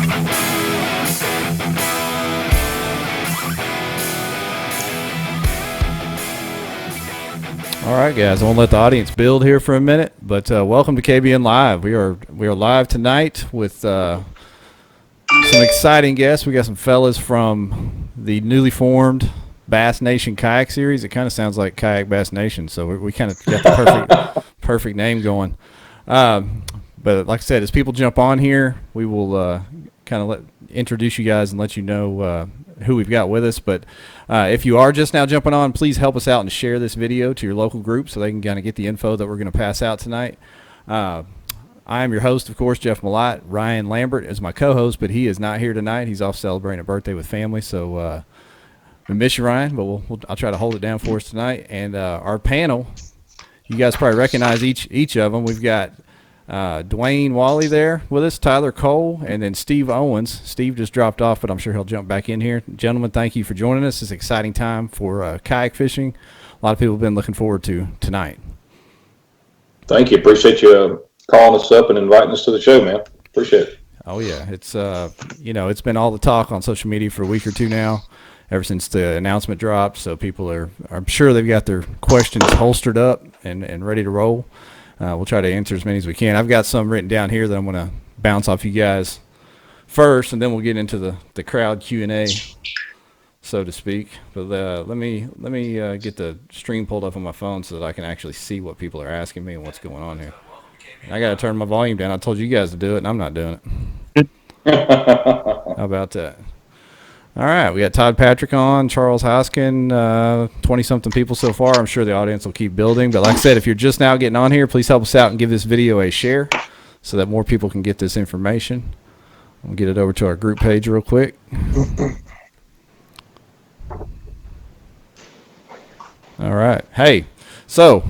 All right, guys, I want to let the audience build here for a minute, but welcome to KBN Live. We are live tonight with some exciting guests. We got some fellas from the newly formed BASS Nation Kayak Series. It kind of sounds like Kayak Bass Nation, so we kind of got the perfect name going. But like I said, as people jump on here, we will kind of introduce you guys and let you know who we've got with us. But if you are just now jumping on, please help us out and share this video to your local group so they can kind of get the info that we're going to pass out tonight. I am your host, of course, Jeff Malott. Ryan Lambert is my co-host, but he is not here tonight. He's off celebrating a birthday with family, so we miss you, Ryan, but I'll try to hold it down for us tonight. And our panel, you guys probably recognize each of them. We've got Dwayne Wally there with us, Tyler Cole, and then Steve Owens. Steve just dropped off, but I'm sure he'll jump back in here. Gentlemen, thank you for joining us. It's an exciting time for kayak fishing. A lot of people have been looking forward to tonight. Thank you. Appreciate you calling us up and inviting us to the show, man. Appreciate it. Oh, yeah. It's, it's been all the talk on social media for a week or two now, ever since the announcement dropped. So people I'm sure they've got their questions holstered up and ready to roll. We'll try to answer as many as we can. I've got some written down here that I'm going to bounce off you guys first, and then we'll get into the crowd Q&A, so to speak. But let me get the stream pulled up on my phone so that I can actually see what people are asking me and what's going on here. I got to turn my volume down. I told you guys to do it, and I'm not doing it. How about that? All right, we got Todd Patrick on, Charles Hoskin, 20-something people so far. I'm sure the audience will keep building. But like I said, if you're just now getting on here, please help us out and give this video a share so that more people can get this information. We'll get it over to our group page real quick. All right. Hey, so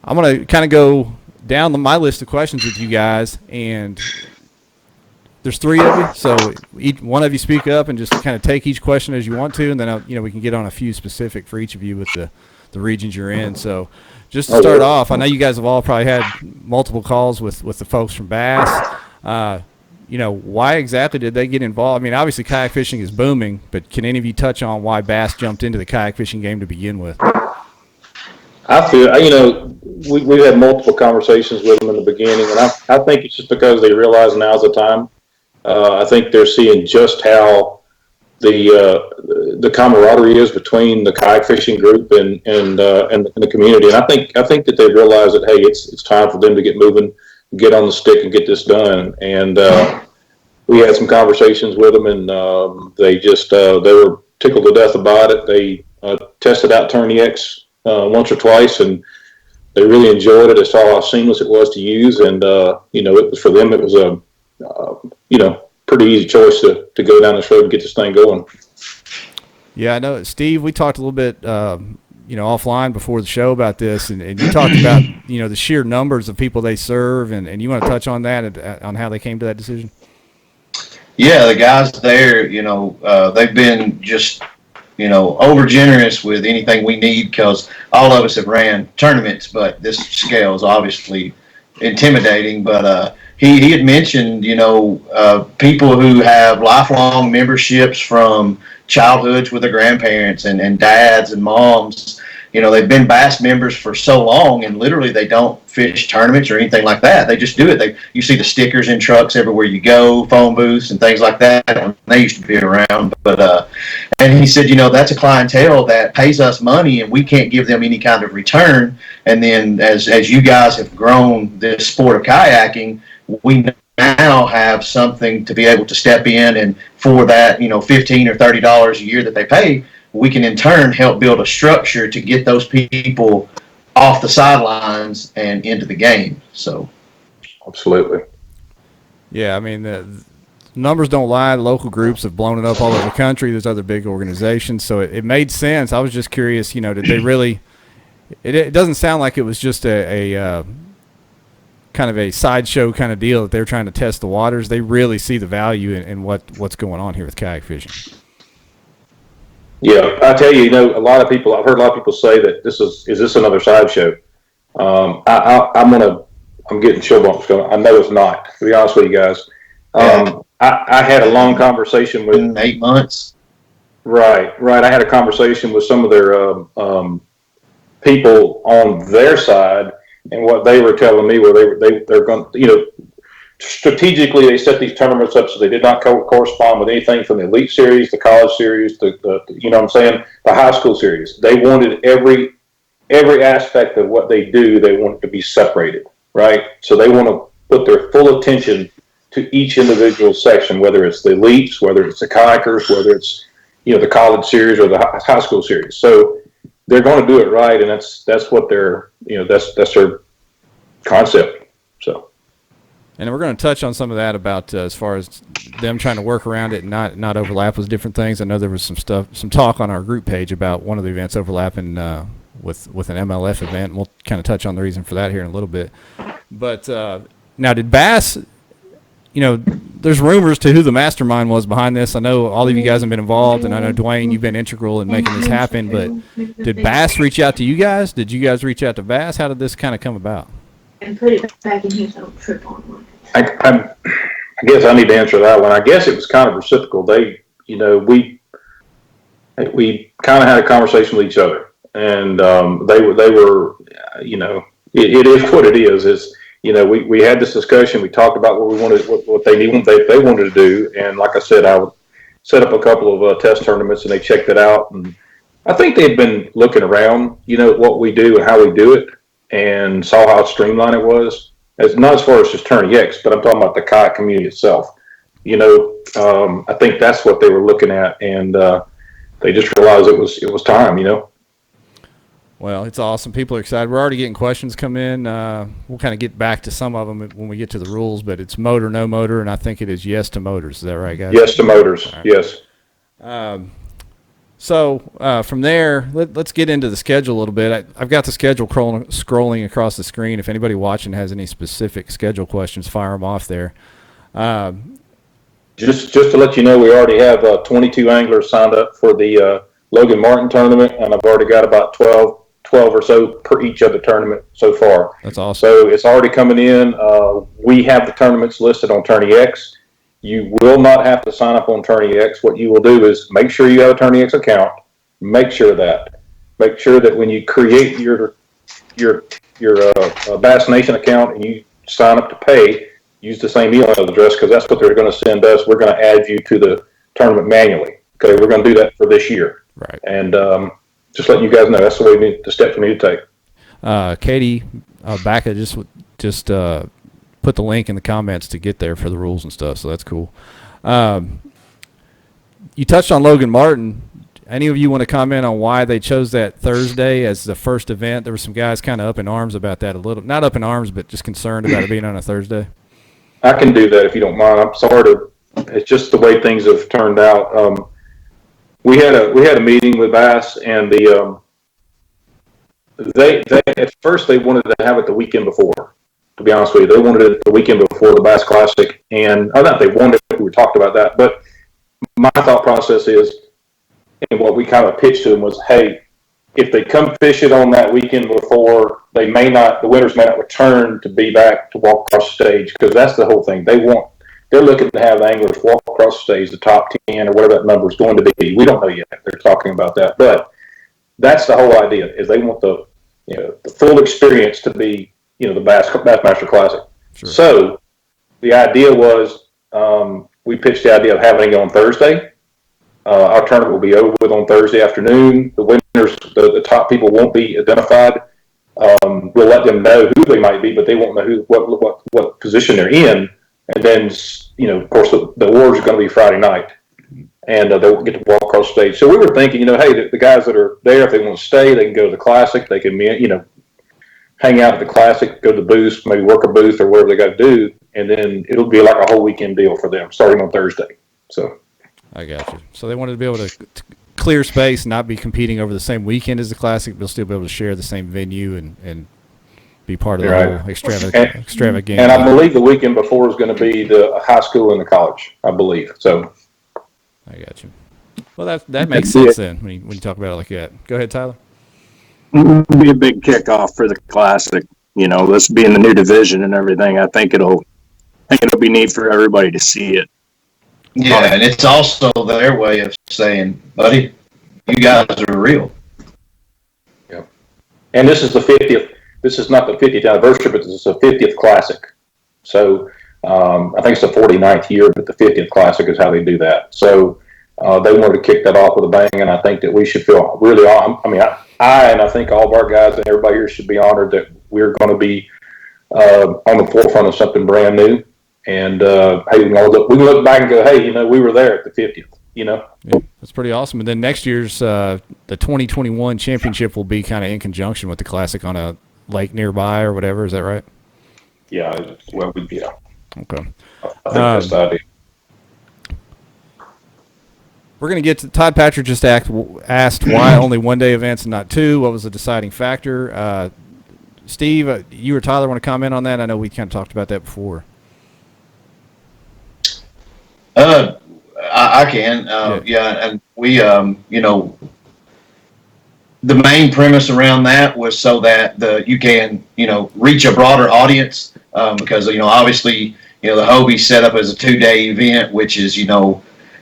I'm going to kind of go down my list of questions with you guys, and there's three of you, so one of you speak up and just kind of take each question as you want to, and then we can get on a few specific for each of you with the regions you're in. So just to start off, I know you guys have all probably had multiple calls with the folks from Bass. Why exactly did they get involved? I mean, obviously kayak fishing is booming, but can any of you touch on why Bass jumped into the kayak fishing game to begin with? I feel, we've had multiple conversations with them in the beginning, and I think it's just because they realize now's the time. I think they're seeing just how the camaraderie is between the kayak fishing group and the community, and I think that they realize that, hey, it's time for them to get moving, get on the stick, and get this done. And we had some conversations with them, and they were tickled to death about it. They tested out TurnX once or twice, and they really enjoyed it. They saw how seamless it was to use, and it was, for them, it was a pretty easy choice to go down this road and get this thing going. Yeah, I know, Steve, we talked a little bit, offline before the show about this, and you talked about, the sheer numbers of people they serve, and you want to touch on that, on how they came to that decision? Yeah, the guys there, they've been just, over generous with anything we need, because all of us have ran tournaments, but this scale is obviously intimidating. But he had mentioned, people who have lifelong memberships from childhoods with their grandparents and dads and moms. They've been Bass members for so long, and literally they don't fish tournaments or anything like that. They just do it. You see the stickers in trucks everywhere you go, phone booths and things like that. They used to be around, but and he said, that's a clientele that pays us money, and we can't give them any kind of return. And then as you guys have grown this sport of kayaking, we now have something to be able to step in, and for that, $15 or $30 a year that they pay, we can in turn help build a structure to get those people off the sidelines and into the game. So, absolutely. Yeah, I mean, the numbers don't lie. The local groups have blown it up all over the country. There's other big organizations, so it made sense. I was just curious, did they really? It doesn't sound like it was just a kind of a sideshow kind of deal that they're trying to test the waters. They really see the value in what's going on here with kayak fishing. Yeah, I tell you, I've heard a lot of people say that is this another sideshow? I'm getting chill bumps going. I know it's not, to be honest with you guys. I had a long conversation with in 8 months. Right. I had a conversation with some of their people on their side, and what they were telling me were they're going, strategically they set these tournaments up so they did not correspond with anything from the elite series, the college series, the you know what I'm saying, the high school series. They wanted every aspect of what they do, they want it to be separated, right? So they want to put their full attention to each individual section, whether it's the elites, whether it's the kayakers, whether it's the college series or the high school series. So they're going to do it right, and that's what their that's their concept. So, and we're going to touch on some of that about as far as them trying to work around it and not overlap with different things. I know there was some talk on our group page about one of the events overlapping with an MLF event. We'll kind of touch on the reason for that here in a little bit. But now, did Bass? There's rumors to who the mastermind was behind this. I know all of you guys have been involved, and I know, Dwayne, you've been integral in making this happen. But did Bass reach out to you guys? Did you guys reach out to Bass? How did this kind of come about? And put it back in his own trip on. I guess I need to answer that one. I guess it was kind of reciprocal. They, we kind of had a conversation with each other, and they were, it is what it is. Is we had this discussion. We talked about what we wanted, what they wanted to do, and like I said, I would set up a couple of test tournaments, and they checked it out. And I think they had been looking around, what we do and how we do it, and saw how streamlined it was. It's not as far as just Tourney X, but I'm talking about the kayak community itself. I think that's what they were looking at, and they just realized it was time. Well, it's awesome. People are excited. We're already getting questions come in. We'll kind of get back to some of them when we get to the rules, but it's motor, no motor, and I think it is yes to motors. Is that right, guys? Yes to motors, right. Yes. So from there, let's get into the schedule a little bit. I've got the schedule scrolling across the screen. If anybody watching has any specific schedule questions, fire them off there. Just to let you know, we already have 22 anglers signed up for the Logan Martin tournament, and I've already got about 12 or so per each of the tournament so far. That's awesome. So it's already coming in. We have the tournaments listed on Tourney X. You will not have to sign up on Tourney X. What you will do is make sure you have a Tourney X account. Make sure that when you create your Bass Nation account and you sign up to pay, use the same email address, because that's what they're going to send us. We're going to add you to the tournament manually. Okay, we're going to do that for this year. Right. And just letting you guys know, that's the steps we need to take. Katie Bacca just put the link in the comments to get there for the rules and stuff, so that's cool. You touched on Logan Martin. Any of you want to comment on why they chose that Thursday as the first event? There were some guys kind of up in arms about that a little. Not up in arms, but just concerned about it being on a Thursday. I can do that if you don't mind. I'm sorry it's just the way things have turned out. We had a meeting with Bass, and they at first they wanted to have it the weekend before. To be honest with you, they wanted it the weekend before the Bass Classic, and not they wanted it. We talked about that, but my thought process is, and what we kind of pitched to them was, hey, if they come fish it on that weekend before, the winners may not return to be back to walk across the stage, because that's the whole thing. They're looking to have anglers walk across the stage, the top 10 or whatever that number is going to be. We don't know yet. They're talking about that, but that's the whole idea. Is they want the full experience to be the Bassmaster Classic. Sure. So the idea was we pitched the idea of having it on Thursday. Our tournament will be over with on Thursday afternoon. The winners, the top people, won't be identified. We'll let them know who they might be, but they won't know what position they're in. And then, of course, the awards are going to be Friday night, and they'll get to walk across the stage. So we were thinking, hey, the guys that are there, if they want to stay, they can go to the Classic. They can, hang out at the Classic, go to the booth, maybe work a booth or whatever they got to do, and then it'll be like a whole weekend deal for them, starting on Thursday. So I got you. So they wanted to be able to clear space, not be competing over the same weekend as the Classic, but still be able to share the same venue and be part of the whole extravaganza. And I believe the weekend before is going to be the high school and the college, I believe. So I got you. Well, that makes sense then when you talk about it like that. Go ahead, Tyler. It'll be a big kickoff for the Classic. This being the new division and everything, I think it'll think it'll be neat for everybody to see it. Yeah, and it's also their way of saying, buddy, you guys are real. Yeah. And this is the 50th. This is not the 50th anniversary, but this is the 50th classic. So I think it's the 49th year, but the 50th classic is how they do that. So they wanted to kick that off with a bang, and I think that we should feel really. I think all of our guys and everybody here should be honored that we're going to be on the forefront of something brand new. And hey, we can look back and go, hey, we were there at the 50th. Yeah, that's pretty awesome. And then next year's the 2021 championship will be kind of in conjunction with the classic on a lake nearby or whatever. Is that right? Yeah. Well, yeah. Okay. I think that's the idea. We're going to get to Todd Patrick just asked why only one-day events and not two. What was the deciding factor? Steve, you or Tyler want to comment on that? I know we kind of talked about that before. I can. Yeah, and we, the main premise around that was so that you can, reach a broader audience because, obviously, the Hobie's set up as a 2-day event, which is,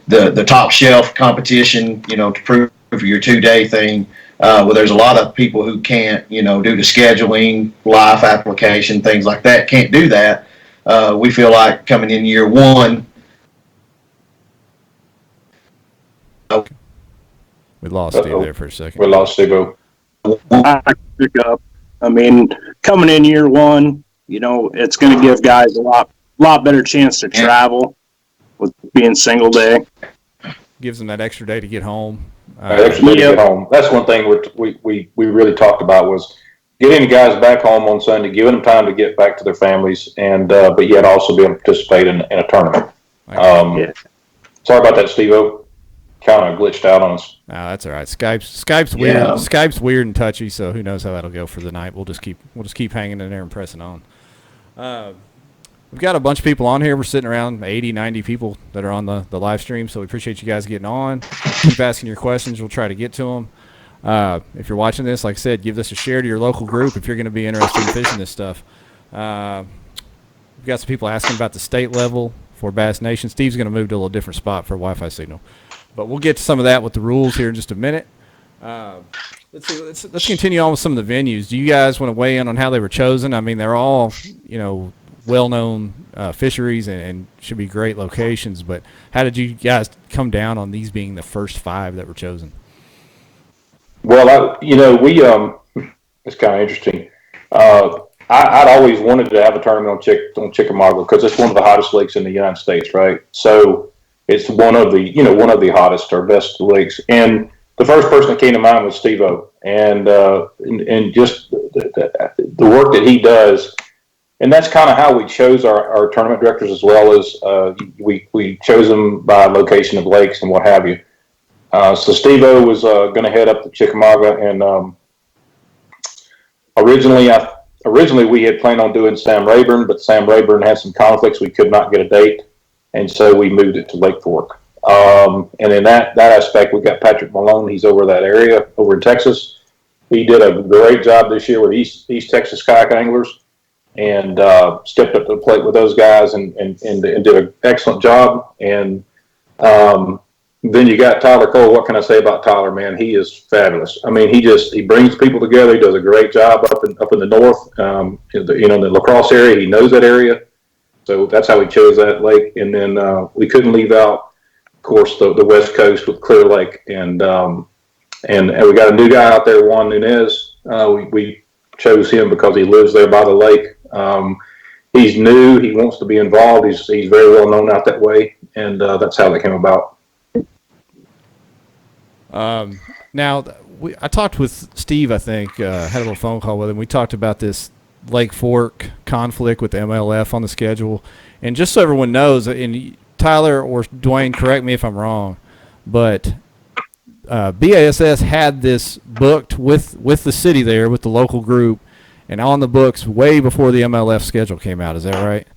the top shelf competition, to prove your 2-day thing. Well, there's a lot of people who can't, due to scheduling, life application, things like that, can't do that. We feel like coming in year one. We lost Steve there for a second. We lost Steve. I pick up. I mean, coming in year one, it's going to give guys a lot better chance to travel with being single day. Gives them that extra day to get home. Extra day to get home. That's one thing we really talked about was getting the guys back home on Sunday, giving them time to get back to their families, and but yet also be able to participate in a tournament. Sorry about that, Steve-O. Kind of glitched out on us. No, that's all right. Skype's weird. Yeah. Skype's weird and touchy, so who knows how that'll go for the night. We'll just keep hanging in there and pressing on. We've got a bunch of people on here. We're sitting around 80, 90 people that are on the live stream, so we appreciate you guys getting on. Keep asking your questions. We'll try to get to them. If you're watching this, like I said, give this a share to your local group if you're going to be interested in fishing this stuff. We've got some people asking about the state level for Bass Nation. Steve's going to move to a little different spot for a Wi-Fi signal. But we'll get to some of that with the rules here in just a minute. Let's see. Let's continue on with some of the venues. Do you guys want to weigh in on how they were chosen? I mean, they're all, well-known fisheries and should be great locations. But how did you guys come down on these being the first 5 that were chosen? Well, it's kind of interesting. I'd always wanted to have a tournament on Chickamauga because it's one of the hottest lakes in the United States, right? So it's one of the hottest or best lakes. And the first person that came to mind was Steve-O, and just the work that he does. And that's kind of how we chose our tournament directors, as well as we chose them by location of lakes and what have you. So Steve-O was going to head up to Chickamauga, and originally we had planned on doing Sam Rayburn, but Sam Rayburn had some conflicts. We could not get a date, and so we moved it to Lake Fork. And in that aspect, we got Patrick Malone. He's over that area, over in Texas. He did a great job this year with East Texas kayak anglers, and stepped up to the plate with those guys and did an excellent job. And then you got Tyler Cole. What can I say about Tyler, man? He is fabulous. I mean, he brings people together. He does a great job up in the north, in the La Crosse area. He knows that area. So that's how we chose that lake. And then we couldn't leave out, of course, the West Coast with Clear Lake. And we got a new guy out there, Juan Nunez. We chose him because he lives there by the lake. He's new. He wants to be involved. He's very well known out that way. And that's how that came about. Now, I talked with Steve, I think, had a little phone call with him. We talked about this Lake Fork conflict with the MLF on the schedule. And just so everyone knows, and Tyler or Dwayne, correct me if I'm wrong, but BASS had this booked with the city there, with the local group, and on the books way before the MLF schedule came out. Is that right?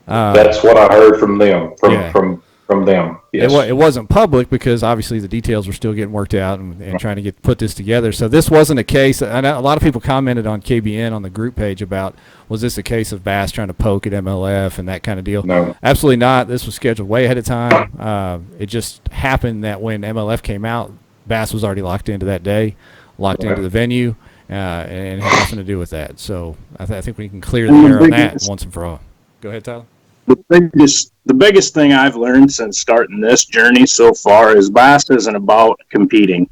That's what I heard from them, from from them. Yes. It wasn't public because obviously the details were still getting worked out and trying to put this together. So this wasn't a case. I know a lot of people commented on KBN on the group page about, was this a case of Bass trying to poke at MLF and that kind of deal? No. Absolutely not. This was scheduled way ahead of time. It just happened that when MLF came out, Bass was already locked into that day, locked into the venue, and it had nothing to do with that. So I think we can clear the air on that once and for all. Go ahead, Tyler. The biggest thing I've learned since starting this journey so far is Bass isn't about competing.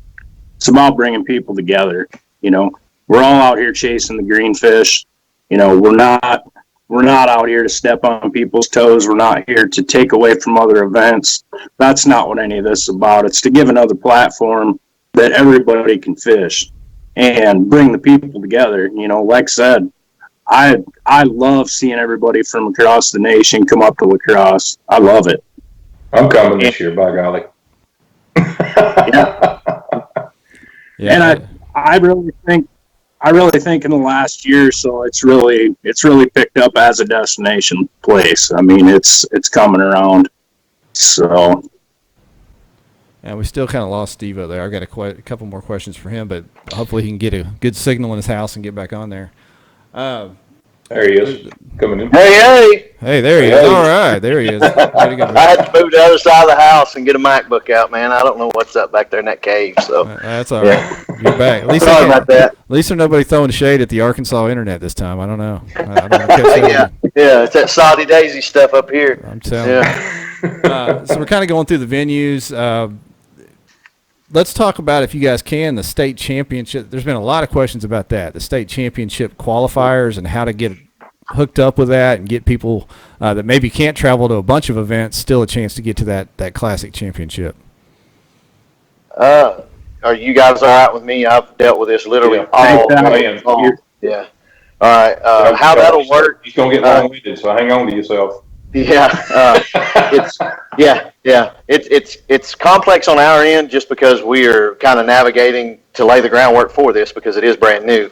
It's about bringing people together. You know, we're all out here chasing the green fish. You know, we're not out here to step on people's toes. We're not here to take away from other events. That's not what any of this is about. It's to give another platform that everybody can fish and bring the people together. You know, like I said, I love seeing everybody from across the nation come up to lacrosse. I love it. I'm coming this year, by golly. Yeah. And I really think in the last year or so it's really picked up as a destination place. I mean, it's coming around. So. And we still kind of lost Steve-O there. I've got a couple more questions for him, but hopefully he can get a good signal in his house and get back on there. There he is, coming in. Hey. Hey, there he is. All right, there he is. I had to move to the other side of the house and get a MacBook out, man. I don't know what's up back there in that cave. So that's all right. You're back. At least sorry about that. At least there's nobody throwing shade at the Arkansas internet this time. I don't know. I don't know. Yeah, it's that Saudi Daisy stuff up here. I'm telling you. So we're kind of going through the venues. Let's talk about, if you guys can, the state championship. There's been a lot of questions about that, the state championship qualifiers and how to get hooked up with that and get people that maybe can't travel to a bunch of events still a chance to get to that classic championship. Are you guys all right with me? I've dealt with this literally all. Yeah. All right. How that'll work? He's gonna get long-winded, so hang on to yourself. Yeah, it's complex on our end just because we are kind of navigating to lay the groundwork for this because it is brand new.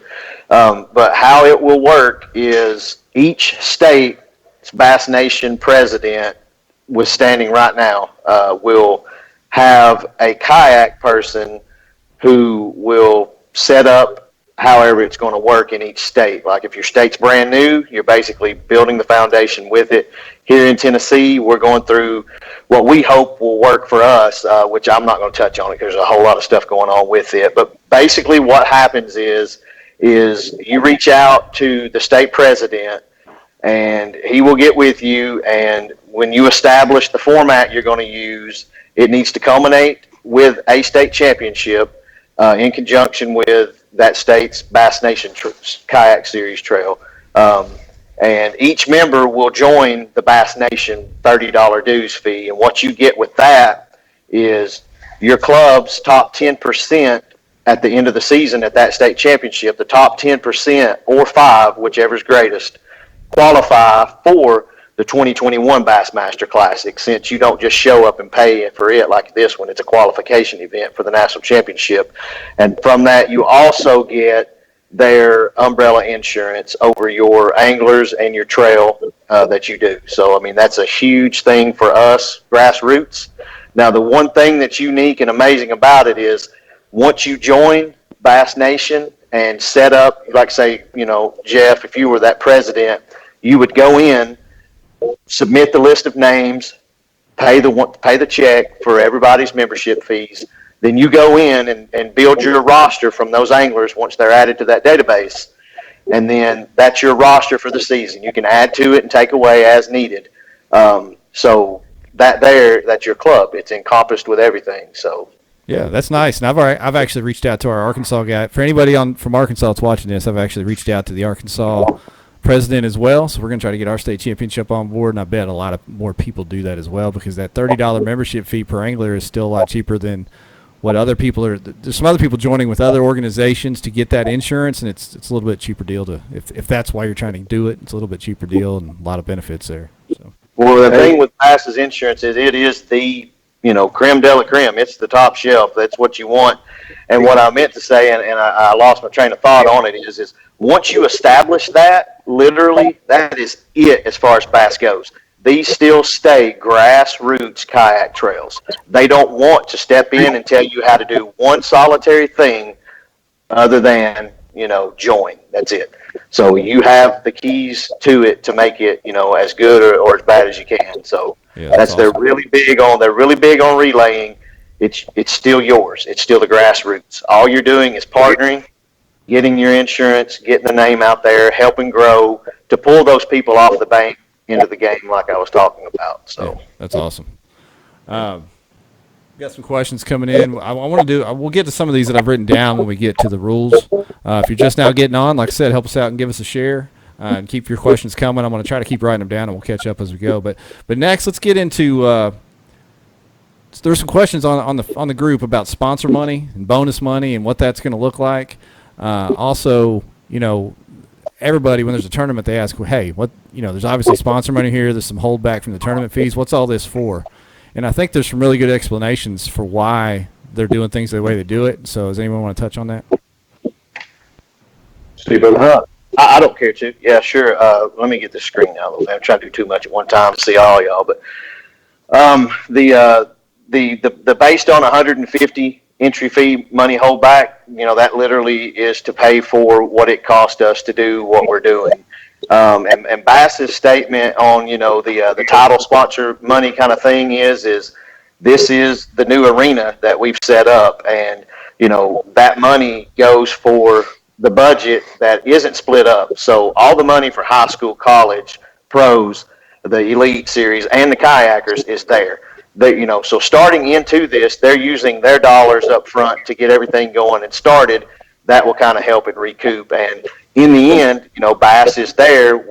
But how it will work is each state's Bass Nation president, with standing right now, will have a kayak person who will set up however it's going to work in each state. Like if your state's brand new, you're basically building the foundation with it. Here in Tennessee, we're going through what we hope will work for us, which I'm not going to touch on it because there's a whole lot of stuff going on with it. But basically what happens is you reach out to the state president and he will get with you, and when you establish the format you're going to use, it needs to culminate with a state championship in conjunction with that state's Bass Nation Kayak Series trail. And each member will join the Bass Nation $30 dues fee. And what you get with that is your club's top 10% at the end of the season at that state championship, the top 10% or 5, whichever's greatest, qualify for the 2021 Bassmaster Classic, since you don't just show up and pay for it like this one. It's a qualification event for the national championship. And from that, you also get their umbrella insurance over your anglers and your trail that you do. So, I mean, that's a huge thing for us, grassroots. Now, the one thing that's unique and amazing about it is once you join Bass Nation and set up, like say, you know, Jeff, if you were that president, you would go in, submit the list of names, pay the check for everybody's membership fees. Then you go in and build your roster from those anglers once they're added to that database. And then that's your roster for the season. You can add to it and take away as needed. So that's your club. It's encompassed with everything. So yeah, that's nice. And I've actually reached out to our Arkansas guy. For anybody from Arkansas that's watching this, I've actually reached out to the Arkansas president as well. So we're going to try to get our state championship on board, and I bet a lot of more people do that as well, because that $30 membership fee per angler is still a lot cheaper than what other people are. There's some other people joining with other organizations to get that insurance, and it's a little bit cheaper deal to, if that's why you're trying to do it, it's a little bit cheaper deal and a lot of benefits there. So. Well, the thing with Bass's insurance is it is the, creme de la creme. It's the top shelf. That's what you want. And what I meant to say, and I lost my train of thought on it, is once you establish that, literally, that is it as far as Bass goes. these still stay grassroots kayak trails. They don't want to step in and tell you how to do one solitary thing other than, join. That's it. So you have the keys to it to make it, as good or as bad as you can. So Yeah, that's they're awesome. they're really big on relaying. It's still yours. It's still the grassroots. All you're doing is partnering, getting your insurance, getting the name out there, helping grow to pull those people off the bank into the game like I was talking about. So Yeah, that's awesome. Got some questions coming in. I want to do. We'll get to some of these that I've written down when we get to the rules. If you're just now getting on, like I said, help us out and give us a share and keep your questions coming. I'm going to try to keep writing them down, and we'll catch up as we go. But next, let's get into. There's some questions on the group about sponsor money and bonus money and what that's going to look like. Also, everybody when there's a tournament, they ask, "Hey, what? There's obviously sponsor money here. There's some holdback from the tournament fees. What's all this for?" And I think there's some really good explanations for why they're doing things the way they do it. So does anyone want to touch on that? Steve, I don't care to. Yeah, sure. Let me get the screen out a little bit. I'm trying to do too much at one time to see all y'all. But the based on 150 entry fee money holdback, that literally is to pay for what it cost us to do what we're doing. And Bass's statement on, the title sponsor money kind of thing is this is the new arena that we've set up. And, that money goes for the budget that isn't split up. So all the money for high school, college, pros, the elite series, and the kayakers is there. So starting into this, they're using their dollars up front to get everything going and started. That will kind of help it recoup. And in the end, Bass is there.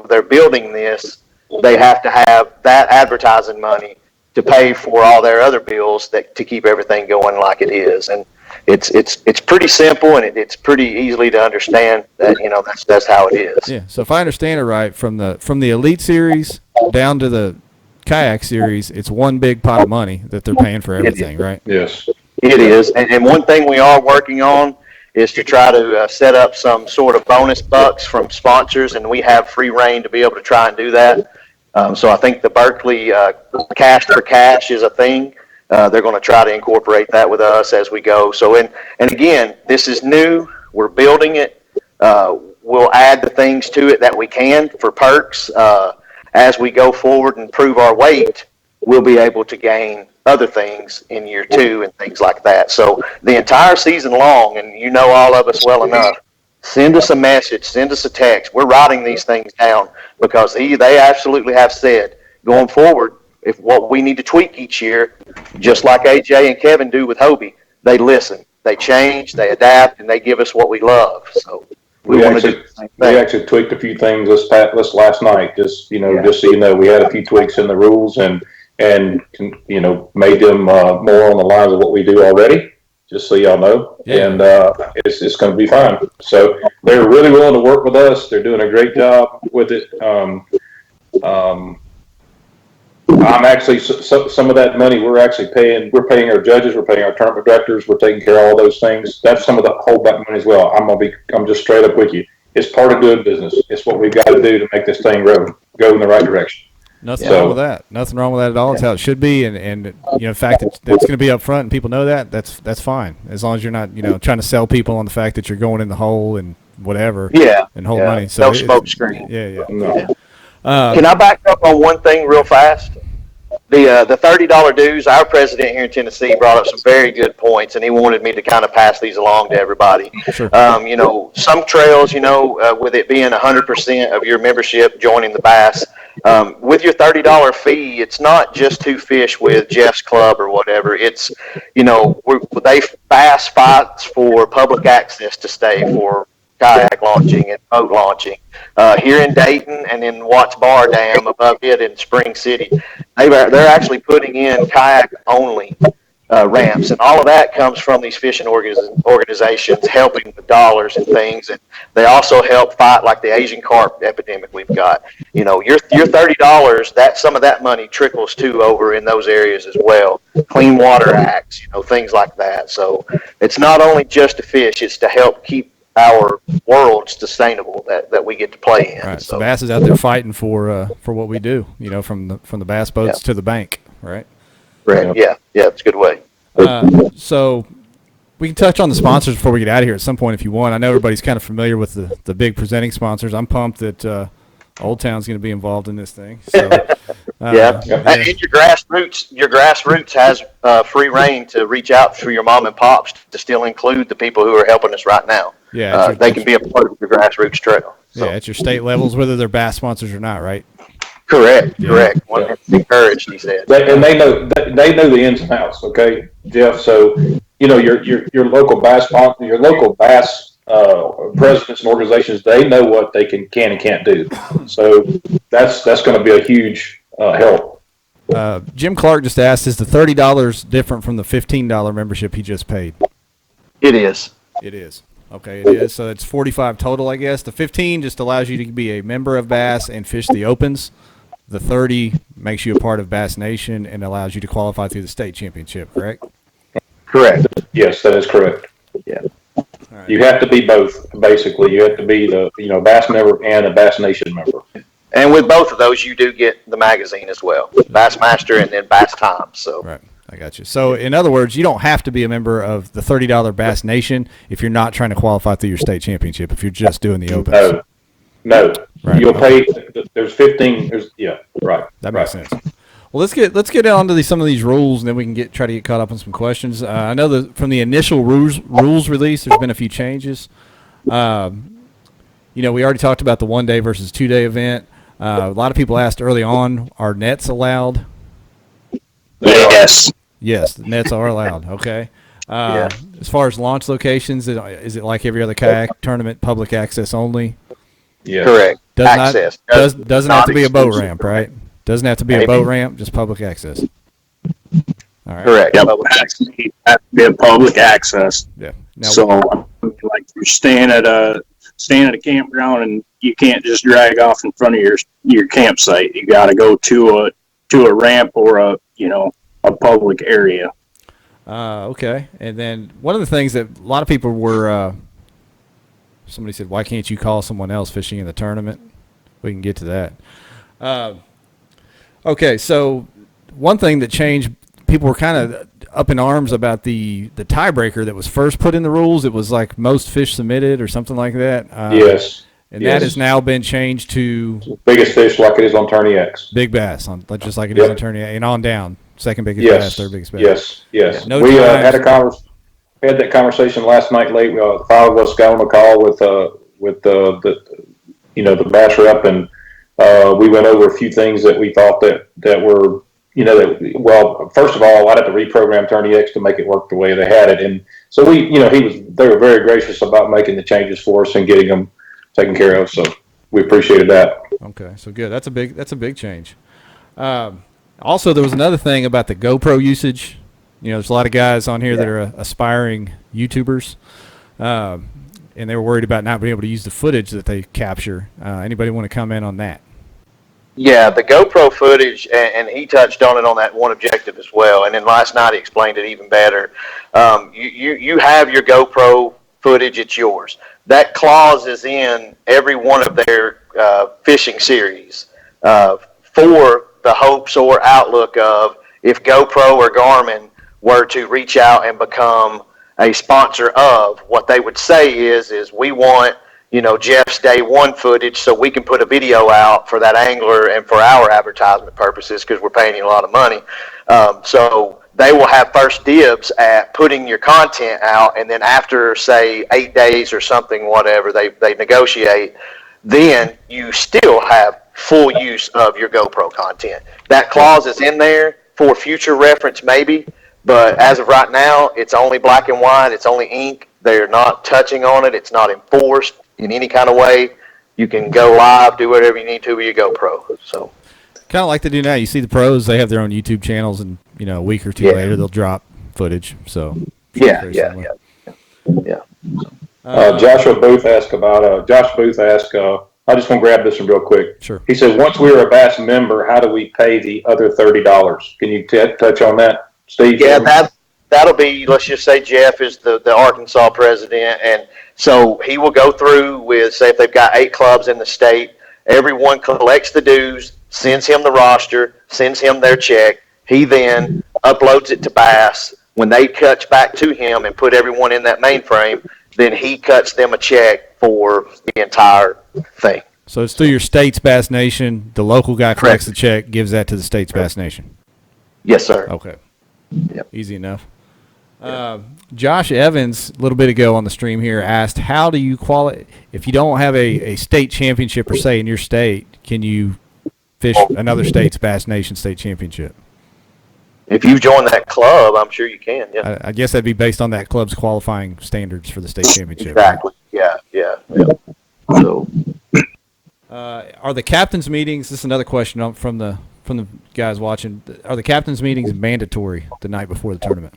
They're building this. They have to have that advertising money to pay for all their other bills to keep everything going like it is. And it's pretty simple, and it's pretty easily to understand that that's how it is. Yeah. So if I understand it right, from the Elite Series down to the Kayak Series, it's one big pot of money that they're paying for everything, right? yes. It is. And one thing we are working on is to try to set up some sort of bonus bucks from sponsors, and we have free reign to be able to try and do that. So I think the Berkeley cash for cash is a thing. They're going to try to incorporate that with us as we go. So, and again, this is new. We're building it. We'll add the things to it that we can for perks. As we go forward and prove our weight, we'll be able to gain other things in year 2 and things like that. So the entire season long, and all of us well enough, send us a message, send us a text. We're writing these things down because they absolutely have said going forward, if what we need to tweak each year, just like AJ and Kevin do with Hobie, they listen, they change, they adapt, and they give us what we love. So we actually tweaked a few things this last night. Just just so you know, we had a few tweaks in the rules and made them more on the lines of what we do already. Just so y'all know, Yeah. and it's going to be fine. So they're really willing to work with us. They're doing a great job with it. I'm actually some of that money we're actually paying. We're paying our judges. We're paying our tournament directors. We're taking care of all those things. That's some of the holdback money as well. I'm just straight up with you. It's part of doing business. It's what we've got to do to make this thing go in the right direction. Nothing wrong with that. Nothing wrong with that at all. It's how it should be, and the fact that it's going to be up front and people know that's fine. As long as you're not trying to sell people on the fact that you're going in the hole and whatever. Yeah. And hold money. So no smoke screen. Yeah. No. Can I back up on one thing real fast? The $30 dues, our president here in Tennessee brought up some very good points, and he wanted me to kind of pass these along to everybody. Sure. Some trails, with it being 100% of your membership joining the Bass, with your $30 fee, it's not just to fish with Jeff's Club or whatever. It's, Bass fights for public access to stay for kayak launching and boat launching here in Dayton and in Watts Bar Dam above it in Spring City. They're actually putting in kayak only ramps, and all of that comes from these fishing organizations helping with dollars and things. And they also help fight like the Asian carp epidemic we've got. Your $30, that some of that money trickles too over in those areas as well. Clean Water Acts, things like that. So it's not only just to fish; it's to help keep our world sustainable that we get to play in. Right. So Bass is out there fighting for what we do. You know, from the bass boats to the bank. Right. Right. Yeah. It's a good way. So we can touch on the sponsors before we get out of here at some point if you want. I know everybody's kind of familiar with the big presenting sponsors. I'm pumped that Old Town's going to be involved in this thing. So, And your grassroots has free reign to reach out for your mom and pops to still include the people who are helping us right now. Yeah, they can be a part of your grassroots trail. So. Yeah, at your state levels, whether they're bass sponsors or not, right? Correct. One that's encouraged, he said. And they know the ins and outs. Okay, Jeff. So your local bass sponsor, your local bass presidents and organizations, they know what they can and can't do. So that's going to be a huge help. Jim Clark just asked, is the $30 different from the $15 membership he just paid? It is. It is. Okay, it is. So it's $45 total, I guess. The $15 just allows you to be a member of Bass and fish the opens. The $30 makes you a part of Bass Nation and allows you to qualify through the state championship, correct? Correct. Yes, that is correct. Yeah. Right. You have to be both, basically. You have to be the Bass member and a Bass Nation member. And with both of those, you do get the magazine as well, Bassmaster and then Bass Times. So. Right. I got you. So, in other words, you don't have to be a member of the $30 Bass Nation if you're not trying to qualify through your state championship, if you're just doing the opens. No. Right. You'll pay. There's 15. Right. That makes sense. Well, let's get on to some of these rules, and then we can try to get caught up on some questions. I know that from the initial rules release, there's been a few changes. We already talked about the 1 day versus 2 day event. A lot of people asked early on, are nets allowed? Yes. Yes, the nets are allowed. Okay. As far as launch locations, is it like every other kayak tournament, public access only? Yeah. Correct. Access. Doesn't have to be a boat ramp, right? Doesn't have to be a boat ramp, just public access. All right. Correct. Yep. Has to be a public access. Yeah. Now, So, like, you're staying at a campground, and you can't just drag off in front of your campsite. You got to go to a ramp or a public area. okay. And then one of the things that a lot of people were, somebody said, why can't you call someone else fishing in the tournament? We can get to that. Okay, so one thing that changed, people were kind of up in arms about the tiebreaker that was first put in the rules. It was like most fish submitted or something like that. Yes. And that has now been changed to biggest fish, like it is on Tourney X. Big bass, just like it is on Tourney X, and on down. Second biggest bass, third biggest bass. Yes. No we times. had that conversation last night late. The five of us got on a call with the bass rep, and we went over a few things that we thought that were first of all, I'd have to reprogram Tourney X to make it work the way they had it, and so they were very gracious about making the changes for us and getting them taken care of. So we appreciated that. Okay, so good. That's a big change. Also, there was another thing about the GoPro usage. There's a lot of guys on here that are aspiring YouTubers, and they were worried about not being able to use the footage that they capture. Anybody want to comment on that? Yeah, the GoPro footage, and he touched on it on that one objective as well. And then last night he explained it even better. You have your GoPro footage; it's yours. That clause is in every one of their fishing series for the hopes or outlook of if GoPro or Garmin were to reach out and become a sponsor of, what they would say is we want Jeff's day one footage so we can put a video out for that angler and for our advertisement purposes because we're paying you a lot of money. So they will have first dibs at putting your content out, and then after, say, 8 days or something, whatever, they negotiate, then you still have full use of your GoPro content. That clause is in there for future reference maybe, but as of right now, it's only black and white, it's only ink. They're not touching on it, it's not enforced in any kind of way. You can go live, do whatever you need to with your GoPro. So kind of like they do now. You see the pros; they have their own YouTube channels, and a week or two later they'll drop footage. So yeah. Joshua Booth asked about. Josh Booth asked. I just want to grab this one real quick. Sure. He said, once we're a Bass member, how do we pay the other $30? Can you touch on that, Steve? Yeah, that'll be, let's just say Jeff is the Arkansas president, and so he will go through with, say, if they've got 8 clubs in the state, everyone collects the dues, sends him the roster, sends him their check. He then uploads it to Bass. When they cut back to him and put everyone in that mainframe, then he cuts them a check for the entire thing. So it's through your state's Bass Nation. The local guy collects the check, gives that to the state's Bass Nation. Yes, sir. Okay. Yep. Easy enough. Josh Evans, a little bit ago on the stream here, asked, how do you qualify if you don't have a state championship per se in your state? Can you fish another state's Bass Nation state championship? If you join that club, I'm sure you can. Yeah. I guess that'd be based on that club's qualifying standards for the state championship. Exactly. Right? Yeah. So, are the captains' meetings? This is another question from the guys watching. Are the captains' meetings mandatory the night before the tournament?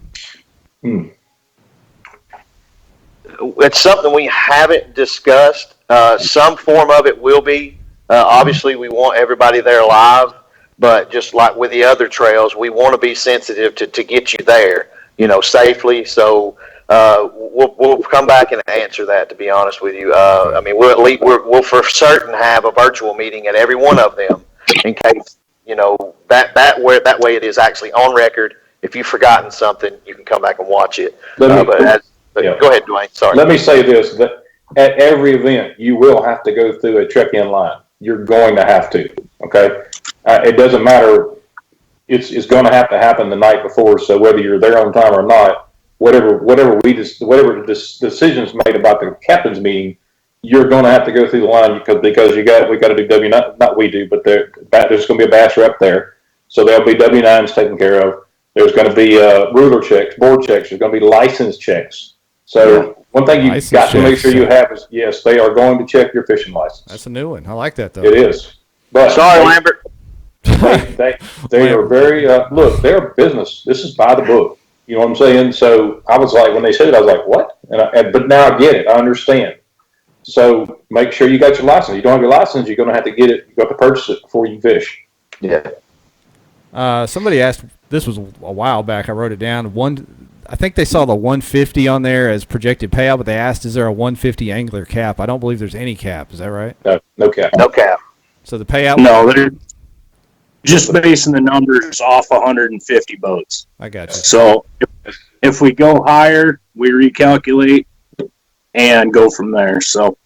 It's something we haven't discussed. Some form of it will be. Obviously, we want everybody there live, but just like with the other trails, we want to be sensitive to get you there, safely. So we'll come back and answer that. To be honest with you, I mean, we'll for certain have a virtual meeting at every one of them in case that way it is actually on record. If you've forgotten something, you can come back and watch it. Go ahead, Dwayne. Sorry. Let me say this: that at every event, you will have to go through a check-in line. You're going to have to. Okay, it doesn't matter. It's going to happen the night before. So whether you're there on time or not, whatever decisions made about the captain's meeting, you're going to have to go through the line because we got to do W9. Not we do, but there's going to be a bass rep there, so there'll be W9s taken care of. There's going to be ruler checks, board checks. There's going to be license checks. So one thing you've got to make sure you have is, yes, they are going to check your fishing license. That's a new one. I like that, though. It is. But sorry, Lambert. They are very, look, they're a business. This is by the book. You know what I'm saying? So I was like, when they said it, I was like, what? But now I get it. I understand. So make sure you got your license. You don't have your license, you're going to have to get it. You got to purchase it before you fish. Yeah. Somebody asked, this was a while back, I wrote it down. I think they saw the 150 on there as projected payout, but they asked, is there a 150 angler cap? I don't believe there's any cap. Is that right? No cap. No cap. So the payout? No, they're just basing the numbers off 150 boats. I got you. So if we go higher, we recalculate and go from there. So,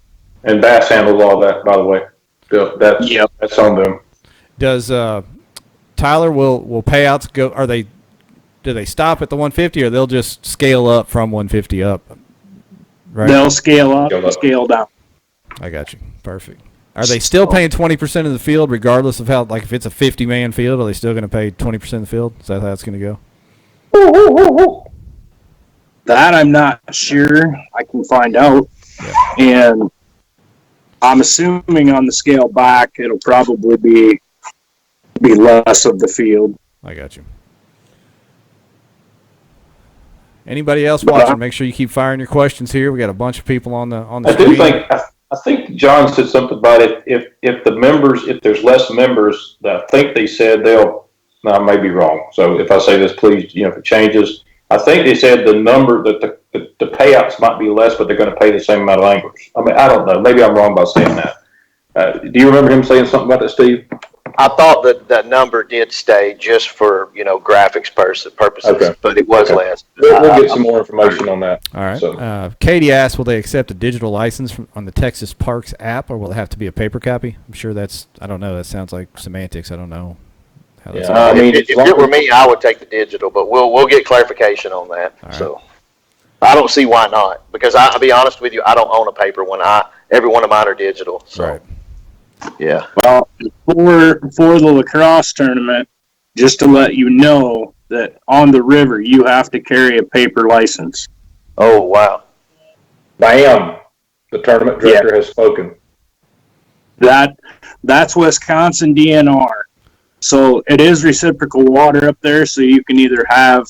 and Bass handles all that, by the way. That's on them. Does Tyler will payouts go? Do they stop at the 150, or they'll just scale up from 150 up? Right. They'll scale up, scale down. I got you. Perfect. Are they still paying 20% of the field, regardless of how? Like, if it's a 50-man field, are they still going to pay 20% of the field? Is that how it's going to go? That I'm not sure. I can find out. Yeah. And I'm assuming on the scale back, it'll probably be less of the field. I got you. If else watching, make sure you keep firing your questions here. We got a bunch of people on the screen. I think John said something about it. If there's less members, I think they said I may be wrong. So if I say this, please, if it changes. I think they said the number that the payouts might be less, but they're going to pay the same amount of anglers. I mean, I don't know. Maybe I'm wrong by saying that. Do you remember him saying something about that, Steve? I thought that number did stay just for graphics purposes, okay. But it was less. We'll get some more information on that. All right. So. Katie asked, will they accept a digital license on the Texas Parks app, or will it have to be a paper copy? I'm sure I don't know. That sounds like semantics. I don't know. If it were me, I would take the digital, but we'll get clarification on that. Right. So I don't see why not, because I'll be honest with you, I don't own a paper one. Every one of mine are digital. So. Right. Yeah. Well, for the lacrosse tournament, just to let you know that on the river you have to carry a paper license. Oh wow! Bam! The tournament director has spoken. That's Wisconsin DNR. So it is reciprocal water up there. So you can either have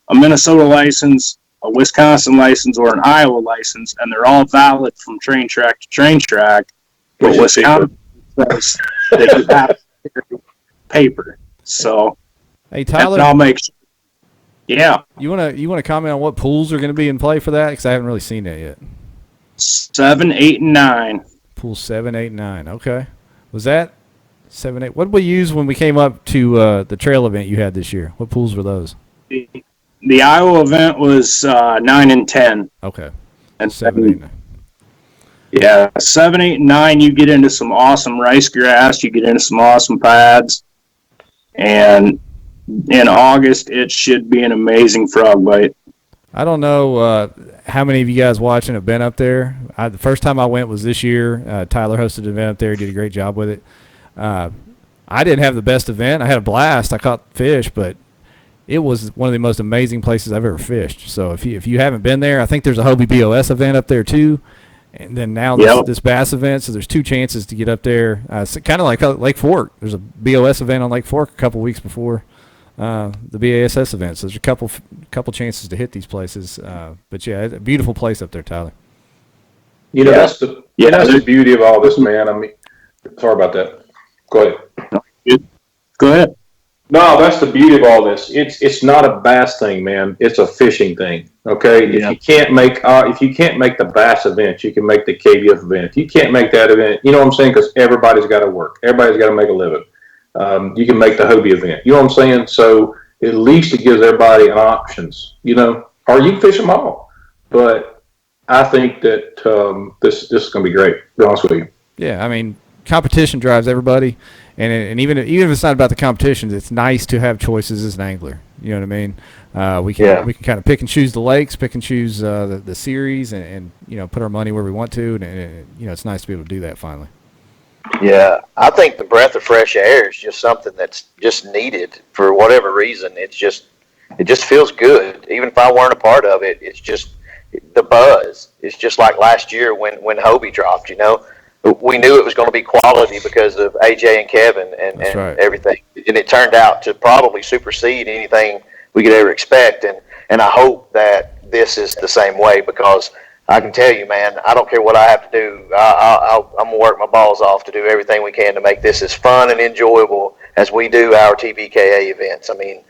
a Minnesota license, a Wisconsin license, or an Iowa license, and they're all valid from train track to train track. But Wisconsin says that you have to carry paper. So hey Tyler, I'll make sure. Yeah, You wanna comment on what pools are going to be in play for that? Because I haven't really seen that yet. 7, 8, and 9. Pool 7, 8, 9. Okay. Was that 7, 8? What did we use when we came up to the trail event you had this year? What pools were those? The Iowa event was 9 and 10. Okay. And 7, 8, 9. Yeah, 7, 8, and 9, you get into some awesome rice grass. You get into some awesome pads. And in August, it should be an amazing frog bite. I don't know how many of you guys watching have been up there. The first time I went was this year. Tyler hosted an event up there. He did a great job with it. I didn't have the best event. I had a blast. I caught fish, but it was one of the most amazing places I've ever fished. So if you haven't been there, I think there's a Hobie BOS event up there too. And then now this bass event, so there's 2 chances to get up there. It's kind of like Lake Fork. There's a BOS event on Lake Fork a couple weeks before the BASS event. So there's a couple chances to hit these places. But yeah, it's a beautiful place up there, Tyler. You know, that's the beauty of all this, man. I mean, sorry about that. Go ahead. Go ahead. No, that's the beauty of all this. It's not a bass thing, man. It's a fishing thing. Okay. Yeah. If you can't make the bass event, you can make the KBF event. If you can't make that event, you know what I'm saying? Because everybody's got to work. Everybody's got to make a living. You can make the Hobie event. You know what I'm saying? So at least it gives everybody an options. You know, or you can fish them all. But I think that this is going to be great. To be honest with you. Yeah, I mean, competition drives everybody. And even if it's not about the competitions, it's nice to have choices as an angler. You know what I mean? We can kind of pick and choose the lakes, pick and choose the series, and you know, put our money where we want to. And you know, it's nice to be able to do that finally. Yeah, I think the breath of fresh air is just something that's just needed for whatever reason. It just feels good. Even if I weren't a part of it, it's just the buzz. It's just like last year when Hobie dropped. You know, we knew it was going to be quality because of AJ and Kevin and right. everything, and it turned out to probably supersede anything we could ever expect. And I hope that this is the same way, because I can tell you, man, I don't care what I have to do. I'm going to work my balls off to do everything we can to make this as fun and enjoyable as we do our TBKA events. I mean,